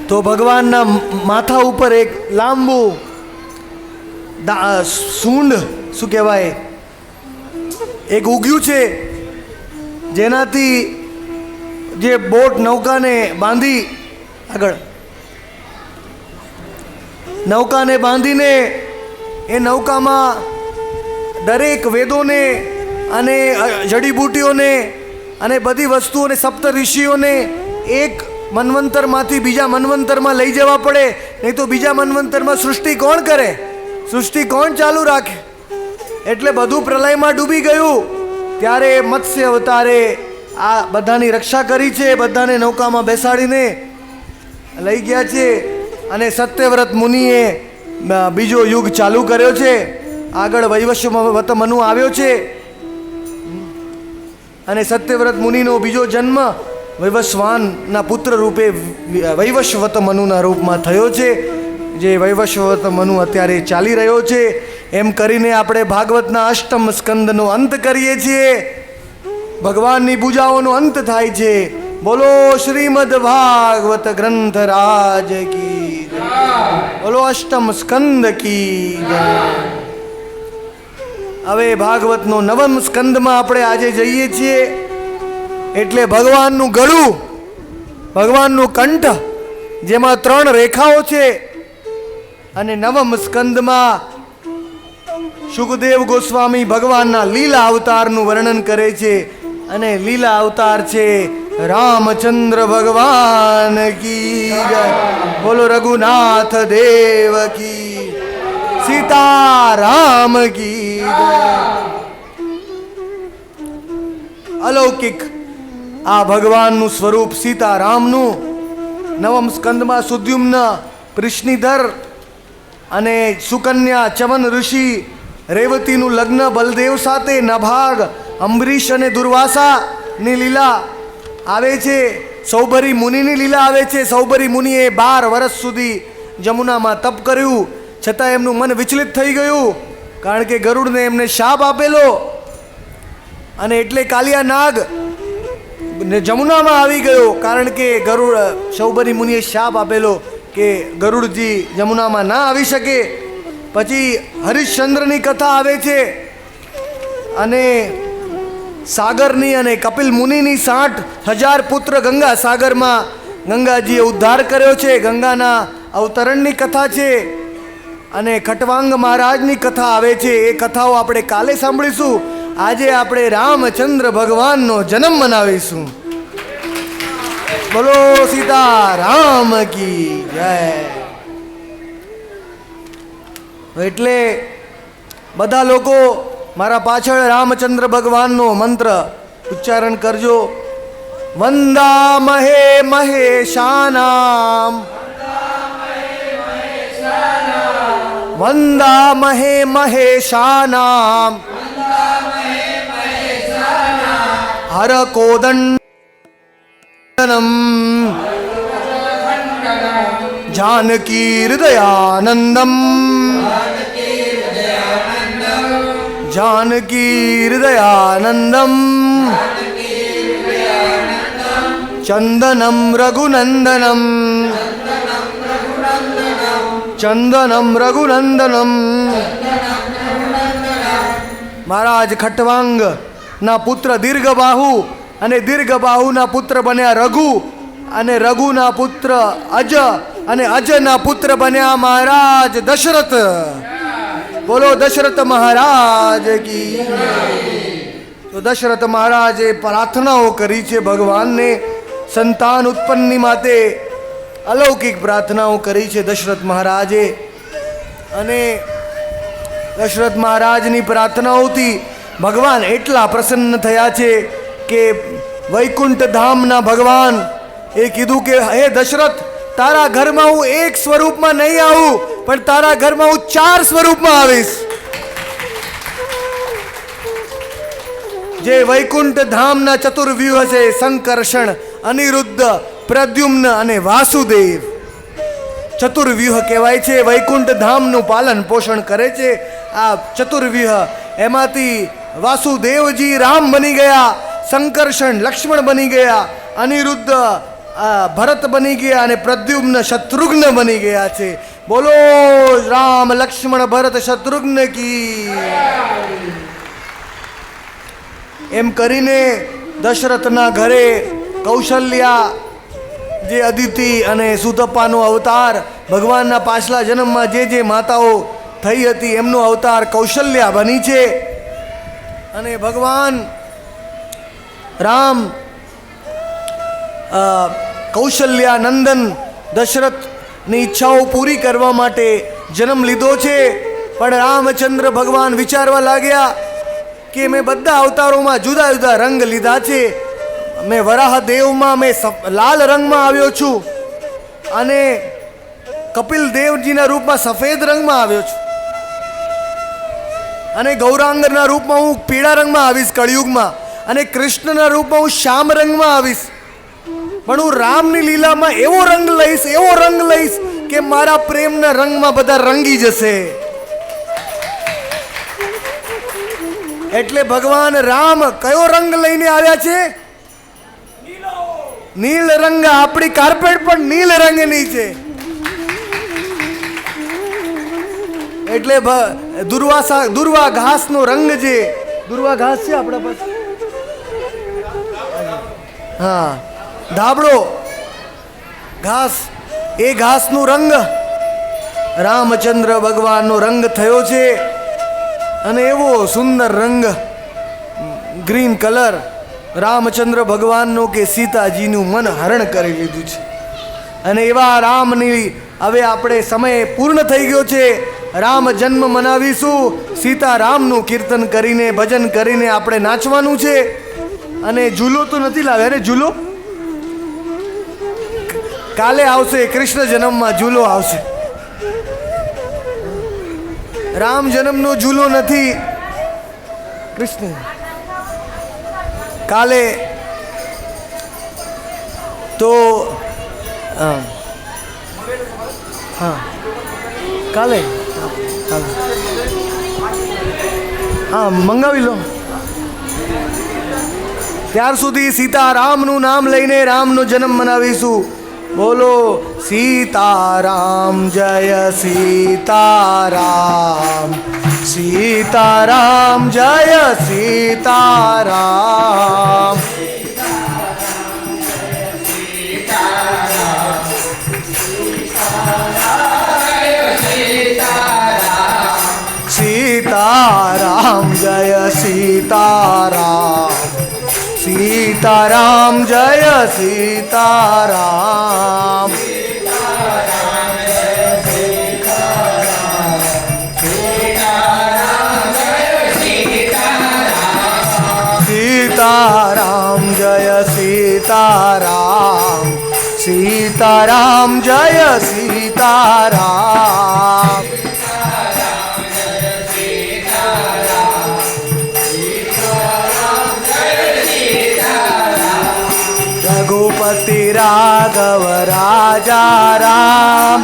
તો ભગવાનના માથા ઉપર એક લાંબુ સૂંઢ શું કહેવાય એક ઉગ્યું છે, જેનાથી જે બોટ નૌકાને બાંધી આગળ નૌકાને બાંધીને એ નૌકામાં દરેક વેદોને અને જડીબૂટીઓને અને બધી વસ્તુઓને સપ્ત ઋષિઓને એક મન્વંતરમાંથી બીજા મન્વંતરમાં લઈ જવા પડે, નહીં તો બીજા મન્વંતરમાં સૃષ્ટિ કોણ કરે, સૃષ્ટિ કોણ ચાલુ રાખે? એટલે બધું પ્રલયમાં ડૂબી ગયું. ત્યારે મત્સ્ય અવતારે આ બધાની રક્ષા કરી છે, બધાને નૌકામાં બેસાડીને લઈ ગયા છે. અને સત્યવ્રત મુનિએ બીજો યુગ ચાલુ કર્યો છે. આગળ વૈવસ્વત મનુ આવ્યો છે અને સત્યવ્રત મુનિનો બીજો જન્મ વૈવસ્વાનના પુત્ર રૂપે વૈવસ્વત મનુના રૂપમાં થયો છે, જે વૈવસ્વત મનુ અત્યારે ચાલી રહ્યો છે. એમ કરીને આપણે ભાગવતના અષ્ટમ સ્કંદનો અંત કરીએ છીએ. ભગવાનની પૂજાઓનો અંત થાય છે. બોલો શ્રીમદ ભાગવત ગ્રંથ રાજ કી જય, બોલો અષ્ટમ સ્કંદ કી જય. હવે ભાગવતનો નવમ સ્કંદમાં આપણે આજે જઈએ છીએ. એટલે ભગવાનનું ગળું, ભગવાનનું કંઠ, જેમાં 3 રેખાઓ છે. અને નવમ સ્કંદમાં શુકદેવ ગોસ્વામી ભગવાનના લીલા અવતારનું વર્ણન કરે છે. અને લીલા અવતાર છે રામચંદ્ર ભગવાન કી જય, બોલો રઘુનાથ દેવ કી, સીતારામ કી જય. અલૌકિક આ ભગવાનનું સ્વરૂપ સીતારામનું નવમ સ્કંદમાં સુદ્યુમ્ન, પૃષ્ણિધર અને સુકન્યા ચવન ઋષિ રેવતીનું લગ્ન બલદેવ સાથે, નભાગ, અંબરીશ અને દુર્વાસાની લીલા આવે છે. સૌભરી મુનિની લીલા આવે છે. સૌભરી મુનિએ 12 વર્ષ સુધી જમુનામાં તપ કર્યું, છતાં એમનું મન વિચલિત થઈ ગયું, કારણ કે ગરુડને એમને શાપ આપેલો. અને એટલે કાલિયા નાગ જમુનામાં આવી ગયો, કારણ કે ગરુડ સૌભરી મુનિએ શાપ આપેલો કે ગરુડજી જમુનામાં ના આવી શકે. પછી હરિશ્ચંદ્રની કથા આવે છે અને સાગરની અને કપિલ મુનિની 60,000 પુત્ર ગંગા સાગરમાં ગંગાજીએ ઉદ્ધાર કર્યો છે. ગંગાના અવતરણની કથા છે અને ખટવાંગ મહારાજની કથા આવે છે. એ કથાઓ આપણે કાલે સાંભળીશું. આજે આપણે રામચંદ્ર ભગવાનનો જન્મ મનાવીશું. બોલો સીતારામ કી જય. એટલે બધા લોકો મારા પાછળ રામચંદ્ર ભગવાનનો મંત્ર ઉચ્ચારણ કરજો. વંદામહે મહેશાનામ, વંદામહે મહેશાનામ, હર કોદંડનમ, जानकी हृदयानंदम, जानकी हृदयानंदम, चंदनम रघुनंदनम, चंदनम रघुनंदनम. महाराज खटवांग ना पुत्र दीर्घबाहु અને દીર્ઘબાહુના પુત્ર બન્યા રઘુ, અને રઘુના પુત્ર અજ, અને અજના પુત્ર બન્યા મહારાજ દશરથ. બોલો દશરથ મહારાજ કી. તો દશરથ મહારાજે પ્રાર્થનાઓ કરી છે ભગવાનને સંતાન ઉત્પન્નની માટે. અલૌકિક પ્રાર્થનાઓ કરી છે દશરથ મહારાજે. અને દશરથ મહારાજની પ્રાર્થનાઓથી ભગવાન એટલા પ્રસન્ન થયા છે કે વૈકુંઠ ધામના ભગવાન એ કીધું કે હે દશરથ, તારા ઘરમાં હું એક સ્વરૂપમાં નહીં આવું, પણ તારા ઘરમાં હું 4 સ્વરૂપમાં આવીશ. જે વૈકુંઠ ધામના ચતુર્વ્યુહ છે, સંકર્ષણ, અનિરુદ્ધ, પ્રદ્યુમ્ન અને વાસુદેવ, ચતુર્વ્યુહ કહેવાય છે. વૈકુંઠ ધામનું પાલન પોષણ કરે છે આ ચતુર્વ્યુહ. એમાંથી વાસુદેવજી રામ બની ગયા, સંકર્ષણ લક્ષ્મણ બની ગયા, અનિરુદ્ધ ભરત બની ગયા અને પ્રદ્યુમ્ન શત્રુઘ્ન બની ગયા છે. બોલો રામ લક્ષ્મણ ભરત શત્રુઘ્ન કી. એમ કરીને દશરથના ઘરે કૌશલ્યા, જે અદિતિ અને સુતપાનો અવતાર, ભગવાનના પાછલા જન્મમાં જે માતાઓ થઈ હતી એમનો અવતાર કૌશલ્યા બની છે. અને ભગવાન રામ કૌશલ્યા નંદન દશરથની ઈચ્છાઓ પૂરી કરવા માટે જન્મ લીધો છે. પણ રામચંદ્ર ભગવાન વિચારવા લાગ્યા કે મેં બધા અવતારોમાં જુદા જુદા રંગ લીધા છે. મેં વરાહ દેવમાં મેં લાલ રંગમાં આવ્યો છું, અને કપિલ દેવજીના રૂપમાં સફેદ રંગમાં આવ્યો છું, અને ગૌરાંગના રૂપમાં હું પીળા રંગમાં આવીશ કળિયુગમાં, અને કૃષ્ણના રૂપમાં હું શ્યામ રંગમાં આવીશ. પણ હું રામની લીલામાં એવો રંગ લઈશ કે મારા પ્રેમના રંગમાં બધા રંગી જશે. એટલે ભગવાન રામ કયો રંગ લઈને આવ્યા છે? નીલ રંગ. આપણી કાર્પેટ પણ નીલ રંગની છે. એટલે દુર્વા ઘાસનો રંગ છે. દુર્વા ઘાસ છે આપણા પાસે, હા, ધાબળો ઘાસ. એ ઘાસનો રંગ રામચંદ્ર ભગવાનનો રંગ થયો છે. અને એવો સુંદર રંગ, ગ્રીન કલર રામચંદ્ર ભગવાનનો કે સીતાજીનું મન હરણ કરી લીધું છે. અને એવા રામની હવે આપણે સમય પૂર્ણ થઈ ગયો છે. રામ જન્મ મનાવીશું. સીતારામનું કીર્તન કરીને, ભજન કરીને આપણે નાચવાનું છે. અને ઝૂલો તો નથી લાવ્યા રે. ઝૂલો કાલે આવશે. કૃષ્ણ જન્મમાં ઝૂલો આવશે. રામ જન્મનો ઝૂલો નથી. કૃષ્ણ કાલે તો હા કાલે હા મંગાવી લો. ત્યાર સુધી સીતારામનું નામ લઈને રામનો જન્મ મનાવીશું. બોલો સીતારામ જય સીતારામ, સીતારામ જય સીતારામ. સીતારામ જય સીતારામ, સીતારામ જય સીતારામ. સીતારામ જય સીતારામ, સીતારામ જય સીતારામ. રઘુપતિ રાઘવ રાજા રામ,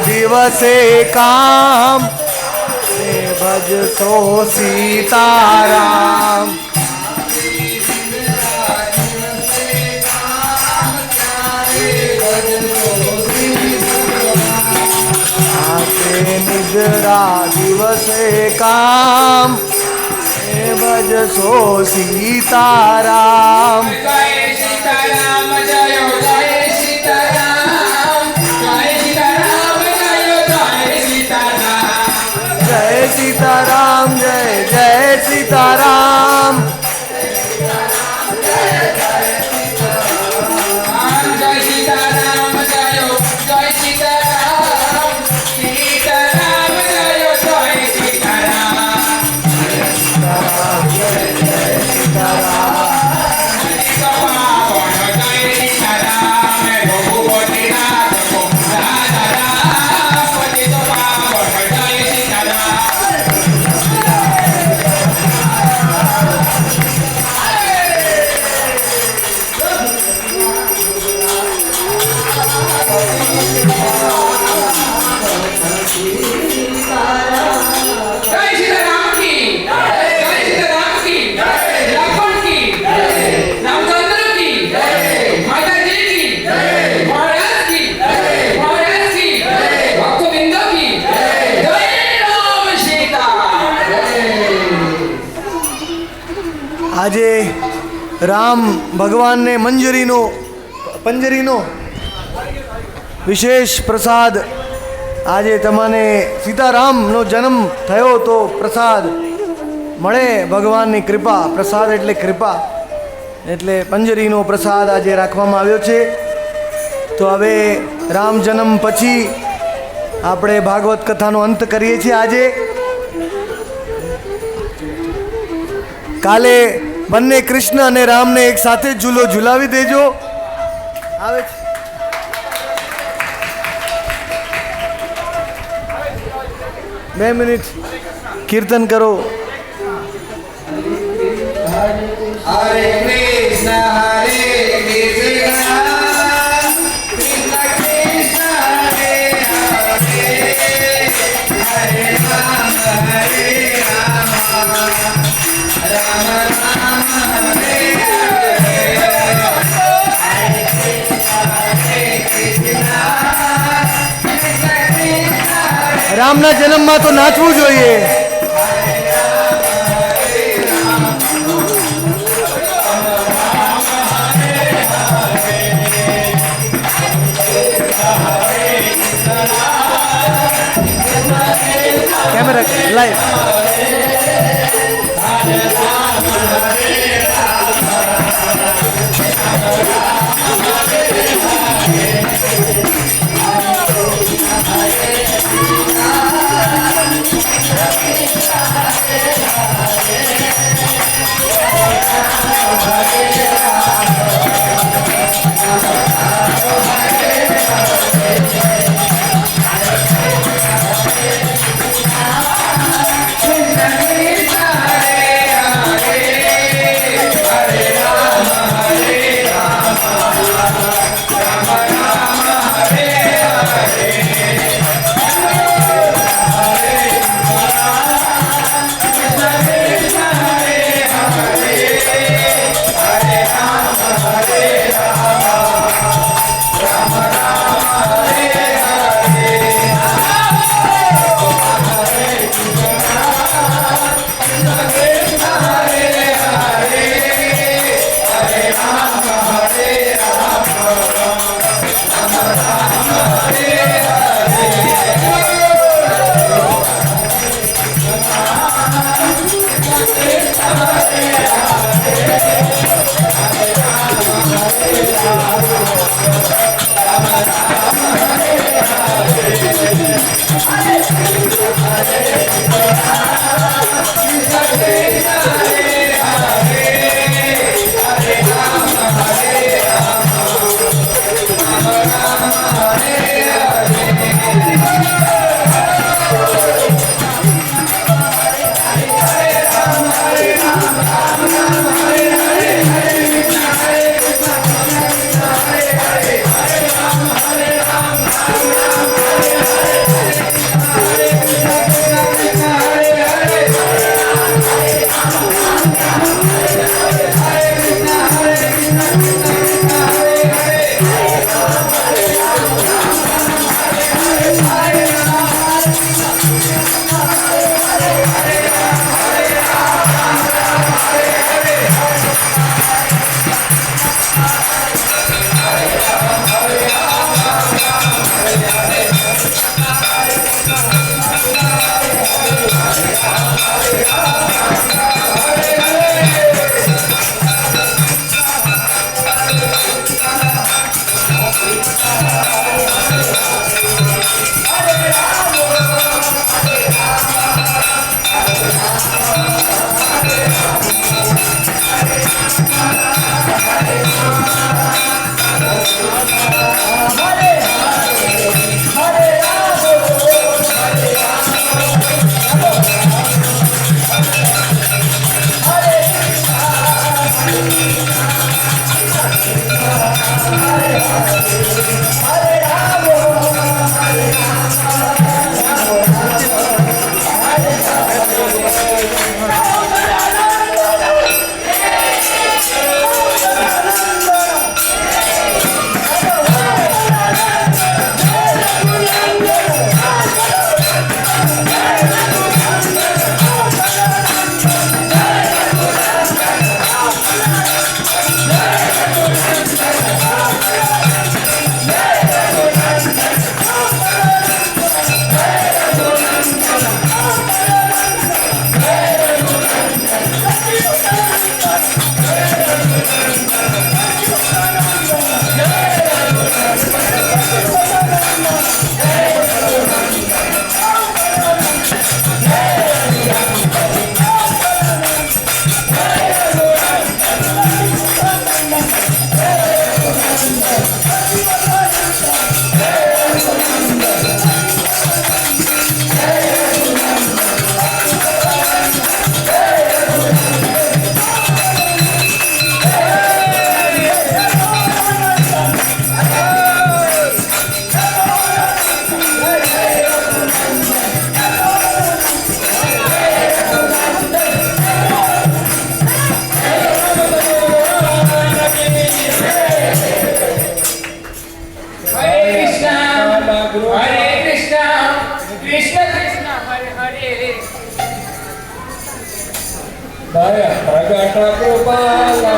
દિવસે કામ ભજતો સીતારામ. નિદ્રા દિવસે કામ ભજશો સીતારામ. સીતારામ જય સીતારામ, જય સીતારામ, જય જય સીતારામ. આજે રામ ભગવાનને પંજરીનો વિશેષ પ્રસાદ, આજે તમને સીતારામનો જન્મ થયો તો પ્રસાદ મળે, ભગવાનની કૃપા. પ્રસાદ એટલે કૃપા, એટલે પંજરીનો પ્રસાદ આજે રાખવામાં આવ્યો છે. તો હવે રામ જન્મ પછી આપણે ભાગવત કથાનો અંત કરીએ છીએ. આજે કાલે બંને કૃષ્ણ અને રામને એક સાથે ઝૂલો ઝુલાવી દેજો. આવે છે બે મિનિટ કીર્તન કરો. હરે કૃષ્ણ હરે કૃષ્ણ કૃષ્ણ હરે હરે, હરે રામ હરે રામ, રામ રામ હરે હરે, હરે કૃષ્ણ રામના જન્મમાં તો નાચવું જોઈએ. Camera live. Daya pragata krupala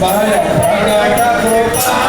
Bahaya pragata krupala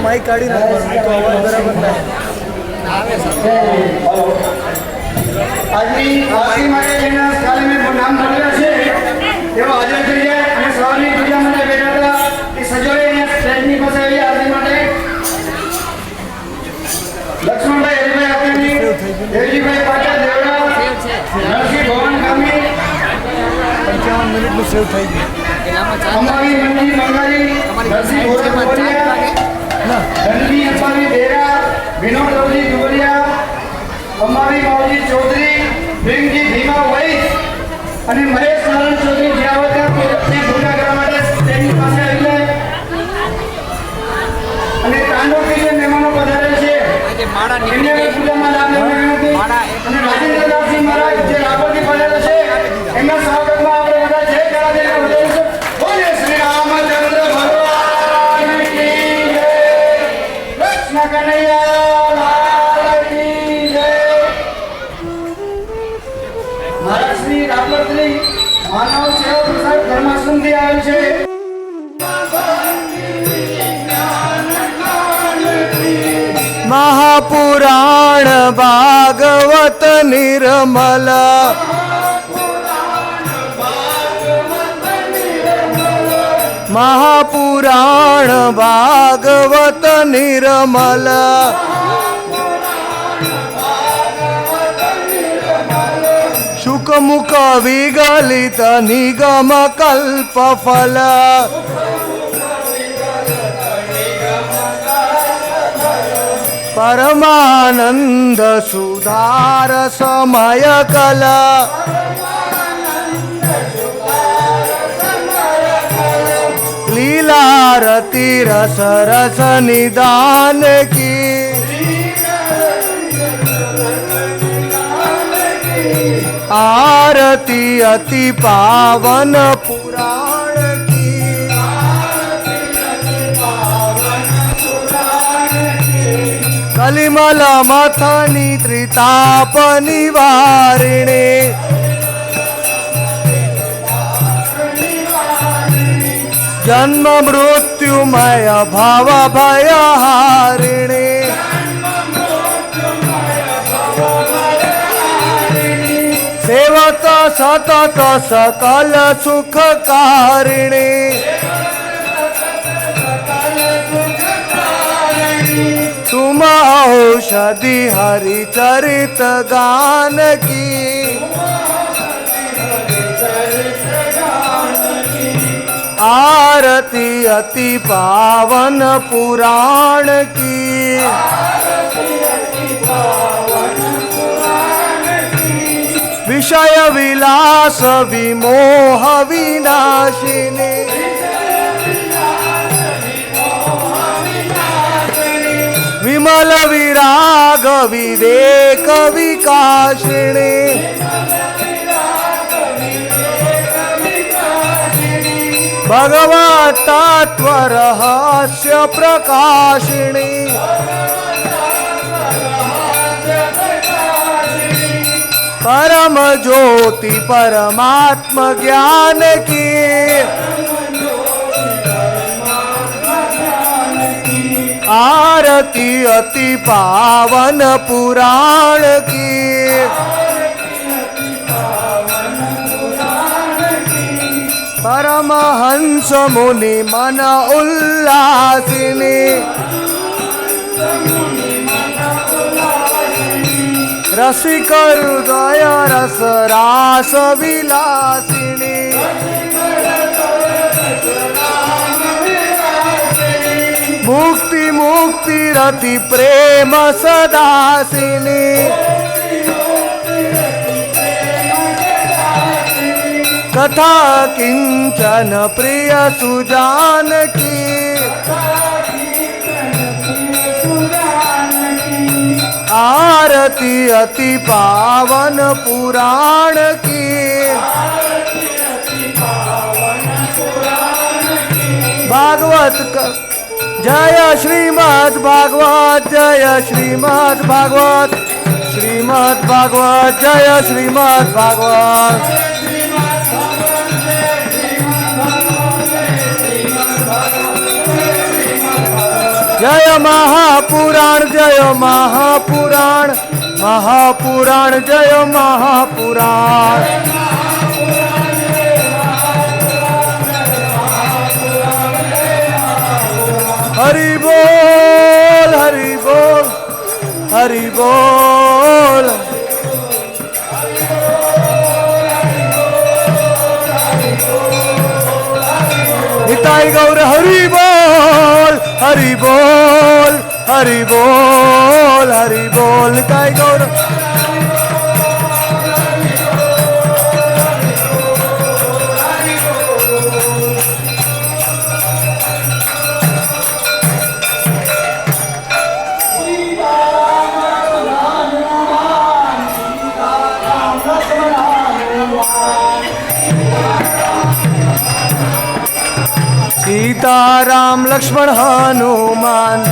mic કાઢી નાખવાનું તો અવાજ બરાબર થાય. આજની આરતી માટે જેના કાલે મેં નામ ભરેલા છે તેઓ હાજર થઈ જાય અને સવારની પૂજા માટે અમારી મંડી મંગારી નરસિંહ ગોરખપુરિયા ધનવી અંબાની બેરા વિનોદ અવજી દુબરિયા અમારી માવજી ચૌધરી પ્રેમજી ભીમા વૈદ અને મહેશ નારાયણ ચૌધરી જે આવતા તે પૂજા કરવા માટે તેમની પાસે આવી જાય અને તાંડવથી જે મહેમાનો પધારે છે એમને પૂજામાં લાભ લેવાની વિનંતી. અને રાજેન્દ્રદાસજી મહારાજ જે રાપરથી પધારે છે એમના સ્વાગતમાં આપણે બધા જય કરાવીને વધારીશું. બોલે શ્રી રામચંદ્ર ભગવાન કી જય. કૃષ્ણ કનૈયા લાલ કી જય. મહારાજ શ્રી રાપરથી માનવ સેવા પ્રસાદ ધર્માશ્રમથી આવેલ છે. महापुराण भागवत निर्मल महापुराण भागवत निर्मल शुकमुख विगलित निगम कल्प फल परमानंद सुधार समय कला लीला रति रस रस निदान की आरती अति पावन पुराण की कलिमल मथनी त्रिताप निवारिणे जन्म मृत्युमय भव भयहारिणे सेवत सतत सकल सुखकारिणे तुम औषधि हरि चरित गान की आरती अति पावन पुराण की विषय विलास विमोह विनाशिनी विमल विराग विवेक विकासिनी भगवत तत्व रहस्य प्रकाशिनी परम ज्योति परमात्म ज्ञान की आरती अति पावन पुराण की परमहंस मुनि मन उल्लासिनी रसिक हृदय रस रास विलासिनी मुक्ति मुक्ति रति प्रेम सदासिनी कथा किंचन प्रिय सुजान की आरती अति पावन पुराण की भागवत जय श्रीमद् भागवत जय श्रीमद् भागवत श्रीमद् भागवत जय श्रीमद् भागवत जय महापुराण जय महापुराण महापुराण जय महापुराण हरि बोल हरि बोल हरि बोल निताई गौर हरि बोल हरि बोल हरि बोल हरि बोल निताई गौर सीताराम लक्ष्मण हनुमान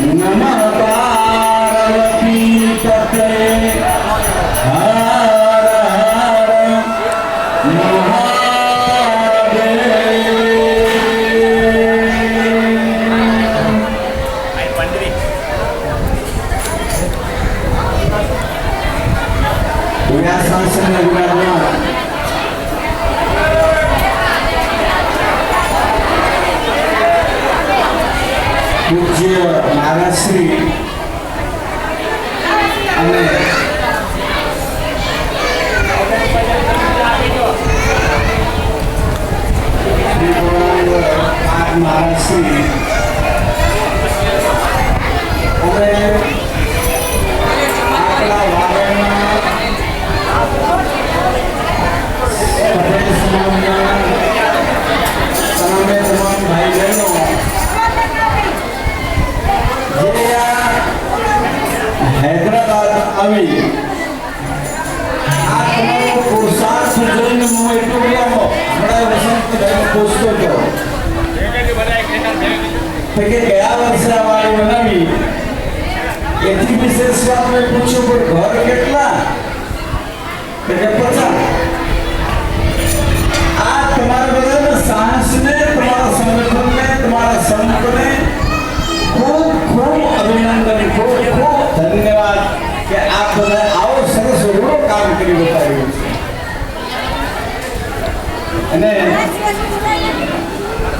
नमः पार्वती पते हर हर पूज्य महाराज श्री અને महाराज श्री અને આપણા વાગડના પટેલ સમાજના તમામ ભાઈ બહેનો हैदराबाद આવી આ તમારો પુરુષાર્થ જોઈને હું એટલું ગયો હમણાં વસંતભાઈને પૂછતો હતો કે ગયા વર્ષે આ વાડી બનાવી એથી વિશેષ વાત મેં પૂછ્યું પણ ઘર કેટલા કે 50 આ તમારા બધાના સાહસને તમારા સંગઠનને તમારા સંતને ખૂબ ખૂબ અભિનંદન ખૂબ ખૂબ ધન્યવાદ કે આપ બધા આવો સરસ એવો કામ કરી બતાવ્યું છે અને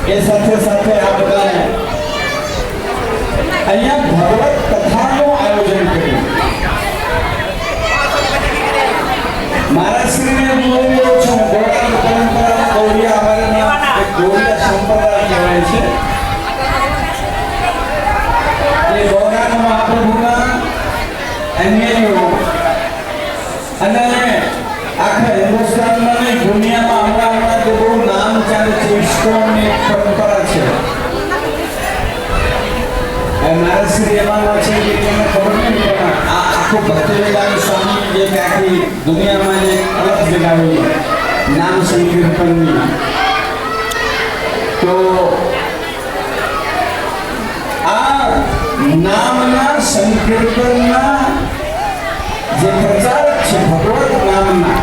એ સાથે સાથે આ બધાને અહીંયા ભગવત કથાનું આયોજન કર્યું મહારાષ્ટ્રીને હું બોલ્યો છું ગોળાની પરંપરા ગૌરિયા અમારા એક ગૌરિયા સંપ્રદાય કહેવાય છે એ ગૌરાના મહાપ્રભુના અન્યાયીઓ અને આખા હિન્દુસ્તાનમાં નહીં દુનિયામાં હમણાં તો બહુ નામ ચાલે છે ઇસ્કોનની એક પરંપરા છે મહારાષ્ટ્રી એમાં છે કે તમને ખબર નહીં પણ આ આખું ભક્તિવેદાંત સ્વામી જે આખી દુનિયામાં જે અલગ જગાવેલી નામ સંકીર્તનની તો આ નામના સંકીર્તનના જે પ્રચારક છે ભગવત નામના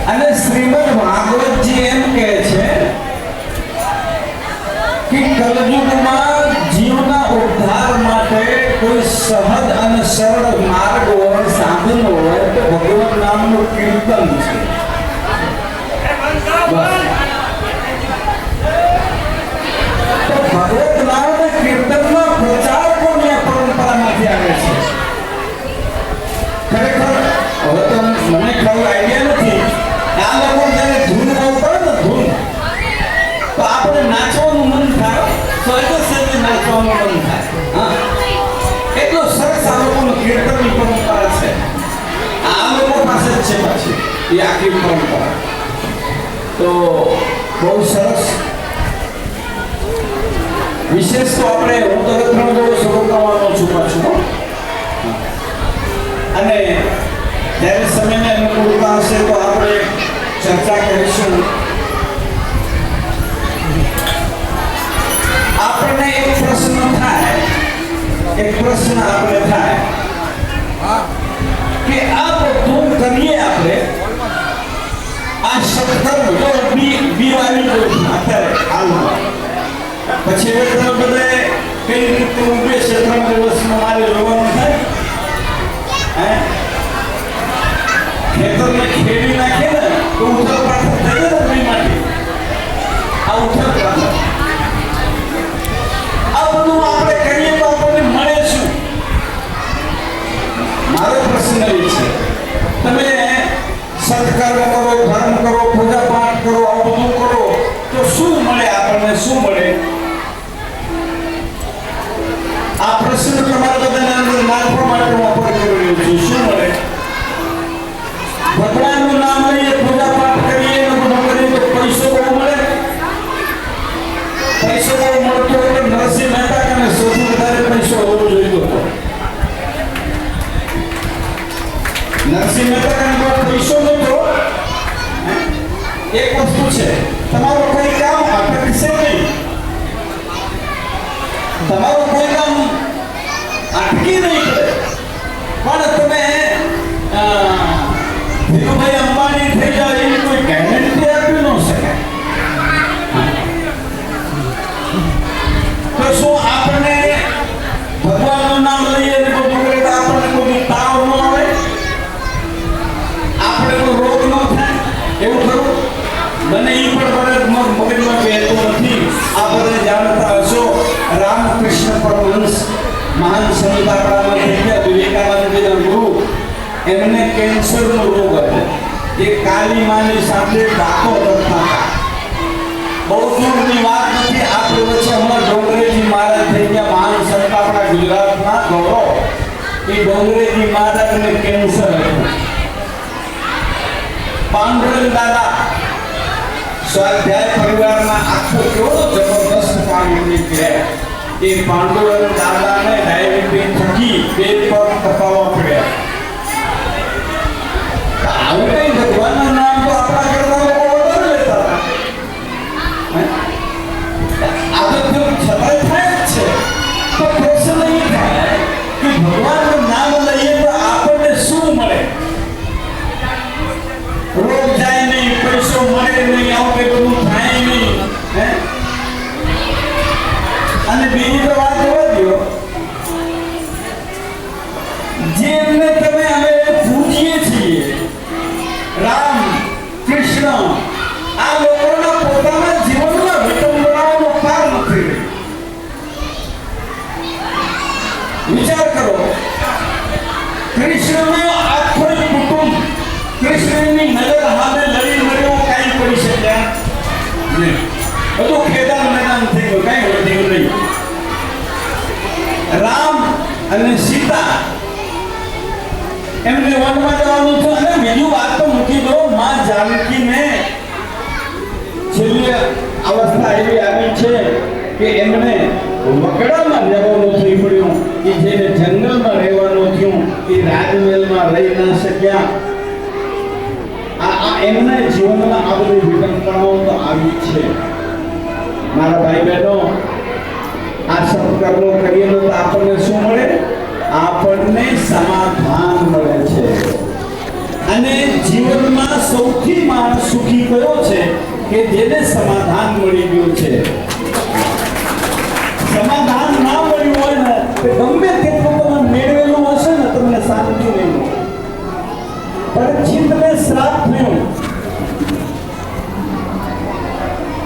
અને શ્રીમદ ભાગવતજી એમ કહે છે કે કલયુગમાં જીવના ઉદ્ધાર માટે કોઈ સહજ અને સરળ માર્ગ હોય સાધન હોય તો ભગવત નામનું કીર્તન છે ભગવત નામના કીર્તનના પ્રચારકોની આ પરંપરામાંથી આવે છે ખરેખર હવે તો મને ખરો આઈડિયા નથી આ લોકો જ્યારે ધૂન ગાતા ને ધૂન તો આપણે નાચવાનું મન થાય સ્વર્ગસ્થ નાચવાનું મન થાય હા એટલો સરસ આ લોકોનું કીર્તનની પરંપરા છે આ લોકો પાસે જ છે પાછી એ આખી પરંપરા તો બહુ સરસ વિશેષ તો આપણે હું તો ત્રણ દિવસ રોકાવાનો છું પાછું અને જ્યારે સમયને અનુકૂળતા હશે તો આપણે ચર્ચા કરીશું એક પ્રશ્ન આપણે થાય કે આ બધું કરીએ આપણે આ સત્કર્મ જો બીવારી જો અત્યારે હાલમાં પછી હવે તમે બધાએ કઈ રીતે ઉભે છે 3 દિવસમાં મારે જોવાનું થાય ખેતરને ખેડી નાખે ને તો ઉથલ પાથર થઈ જાય ને માટે આ ઉથલ પાથર આ બધું આપણે કરીએ તો આપણને મળે શું? મારો પ્રશ્ન એ છે તમે સત્કર્મ કરો, ધર્મ કરો, પૂજા પાઠ કરો, આ બધું કરો તો શું મળે આપણને? શું મળે? આ પ્રશ્ન તમારા બધાના અંદર નાખવા માટે હું અપર કરી રહ્યો છું. શું મળે? ભગવાનનું નામ લઈએ, પૂજા પાઠ કરીએ ને બધું કરીએ તો પૈસો બહુ મળે. પૈસો બહુ મળતો એટલે નરસિંહ મહેતા કે સૌથી વધારે પૈસો હોવો જોઈએ હતો. નરસિંહ મહેતા કે પૈસો નતો. એક વસ્તુ છે, તમારું કોઈ કામ અટકશે નહીં. તમારું કોઈ કામ અટકી નહીં પડે. પણ તમે ધીરુભાઈ અંબાણી થઈ જાય એની કોઈ ગેરંટી આપી ન શકાય. તો શું આપણે ભગવાનનું નામ લઈએ ને બધું કરીએ તો આપણને કોઈ તાવ ન આવે? આપણે કોઈ રોગ ન થાય? એવું ખરું? મને એ પણ મગજમાં કહેતું નથી. આ બધા જાણતા હશો રામકૃષ્ણ પરમહંસ મહાન સંત આપણામાં થઈ ગયા વિવેકાનંદજીના ગુરુ, એમને કેન્સરનો રોગ હતો. એ કાલી માની સાથે વાતો કરતા હતા. બહુ દૂરની વાત નથી. આપણે વચ્ચે હમણાં ડોંગરેજી મહારાજ થઈ ગયા મહાન સંત આપણા ગુજરાતના ગૌરવ. એ ડોંગરેજી મહારાજને કેન્સર હતું. પાંડુરંગ દાદા સ્વાધ્યાય પરિવારના આખો કેવો જબરદસ્ત કામ એમણે કર્યા. એ પાંડુરંગ દાદાને ડાયાબિટીસ થકી 2 પગ કપાવવા પડ્યા. આવું કઈ ભગવાનનું નામ તો આપણા કરતા લોકો વધારે લેતા હતા. આ તો છતાંય થાય જ છે. તો પ્રશ્ન એ થાય કે ભગવાનનું નામ લઈએ તો આપણને શું મળે? રોગ જાય નહીં, પૈસો મળે નહીં, આવું કઈ બધું થાય નહીં. અને બીજી તો વાત જોવા દો, જેમને તમે હવે પૂજીએ છીએ રામ કૃષ્ણ, આ લોકોના પોતાના જીવનમાં વિટંબનાઓનો પાર નથી રહ્યો. વિચાર કરો, કૃષ્ણનો આખો કુટુંબ કૃષ્ણની નજર સામે લડી મળ્યો, કાંઈ કરી શક્યા નહીં. બધું ખેદાન મેદાન થઈ ગયું, કાંઈ વધ્યું નહીં. રામ અને સીતા એમને વનમાં જવાનું છે. અને બીજું વાત તો મૂકી દો, માં જાનકીને છેલ્લી અવસ્થા એવી આવી છે કે એમને વગડામાં રહેવાનું થઈ પડ્યું. કે જેને જંગલમાં રહેવાનું થયું એ રાજમહેલમાં રહી ન શક્યા. એમના જીવનમાં આ બધી વિટંબનાઓ તો આવી છે. મારા ભાઈ બહેનો, આ સત્કર્મો કરીએ તો આપણને શું મળે? આપણને સમાધાન મળે છે. અને જીવનમાં સૌથી માણસ સુખી કયો છે? કે જેને સમાધાન મળી ગયું છે. સમાધાન ના મળ્યું હોય ને તો ગમે તેટલું તમે મેળવેલું હશે ને તમને શાંતિ નહીં મળે. પરીક્ષિતને શ્રાપ થયો.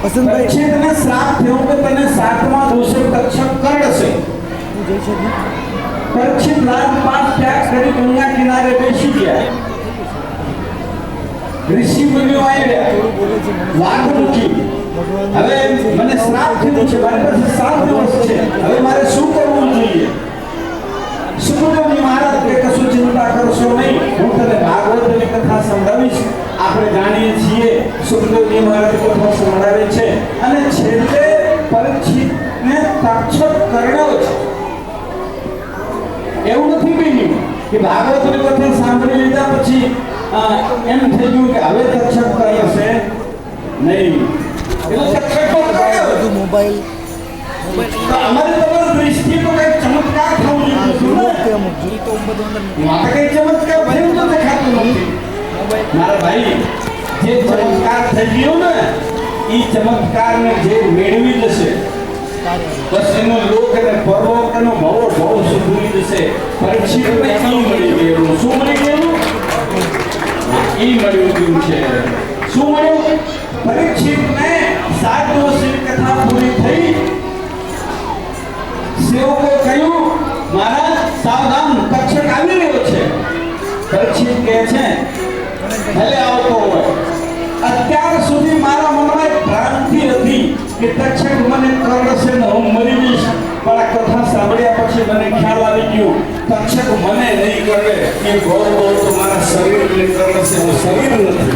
પરીક્ષિતને શ્રાપ થયો કે તને 7મા દિવસે તક્ષક કરડશે. પરીક્ષિત રાજપાટ ત્યાગ કરી ગંગા કિનારે બેસી ગયા. ઋષિ મુનિઓ આવ્યા, વાત મૂકી. હવે મને શ્રાપ થયો છે, મારી પાસે 7 દિવસ છે, હવે મારે શું કરવું જોઈએ? સુખદેવજી મહારાજ કે કશું ચિંતા કરશો નહીં, હું તને ભાગવતની કથા સંભળાવીશ. આપણે જાણીએ છીએ સુખદેવજી મહારાજ કથા સંભળાવે છે અને છેલ્લે પરીક્ષિતને તક્ષક કરડ્યો છે. એવું નથી બન્યું કે ભાગવતની કથા સાંભળી લીધા પછી એમ થઈ ગયું કે હવે તક્ષક કરશે નહીં. એટલે તક્ષક તો કર્યો. મોબાઈલ તો અમારી તમારી દ્રષ્ટિએ તો કંઈક ચમત્કાર થવું જોઈએ મારે કંઈ ચમત્કાર થયું તો દેખાતું નથી મારા ભાઈ જે ચમત્કાર થઈ ગયો ને એ ચમત્કારને જે મેળવી જશે બસ એનો લોક અને પરલોક એનો ભવો ભવ સુધરી જશે પરીક્ષિતને ઈ મળી ગયેલું શું મળી ગયેલું ઈ મળ્યું ગયું છે શું મળ્યું પરીક્ષિતને 7 દિવસની કથા પૂરી થઈ સેવકોએ કહ્યું મહારાજ સાવધાન તક્ષક આવી રહ્યો છે પરીક્ષિત કહે છે ભલે આવતો હોય અત્યાર સુધી મારા મનમાં એક ભ્રાંતિ હતી કે તક્ષક મને કરડશે ને હું મરી જઈશ પણ આ કથા સાંભળ્યા પછી મને ખ્યાલ આવી ગયો તક્ષક મને નહીં કરડે એ ગોળ ગોળ તો મારા શરીરને કરડશે હું શરીર નથી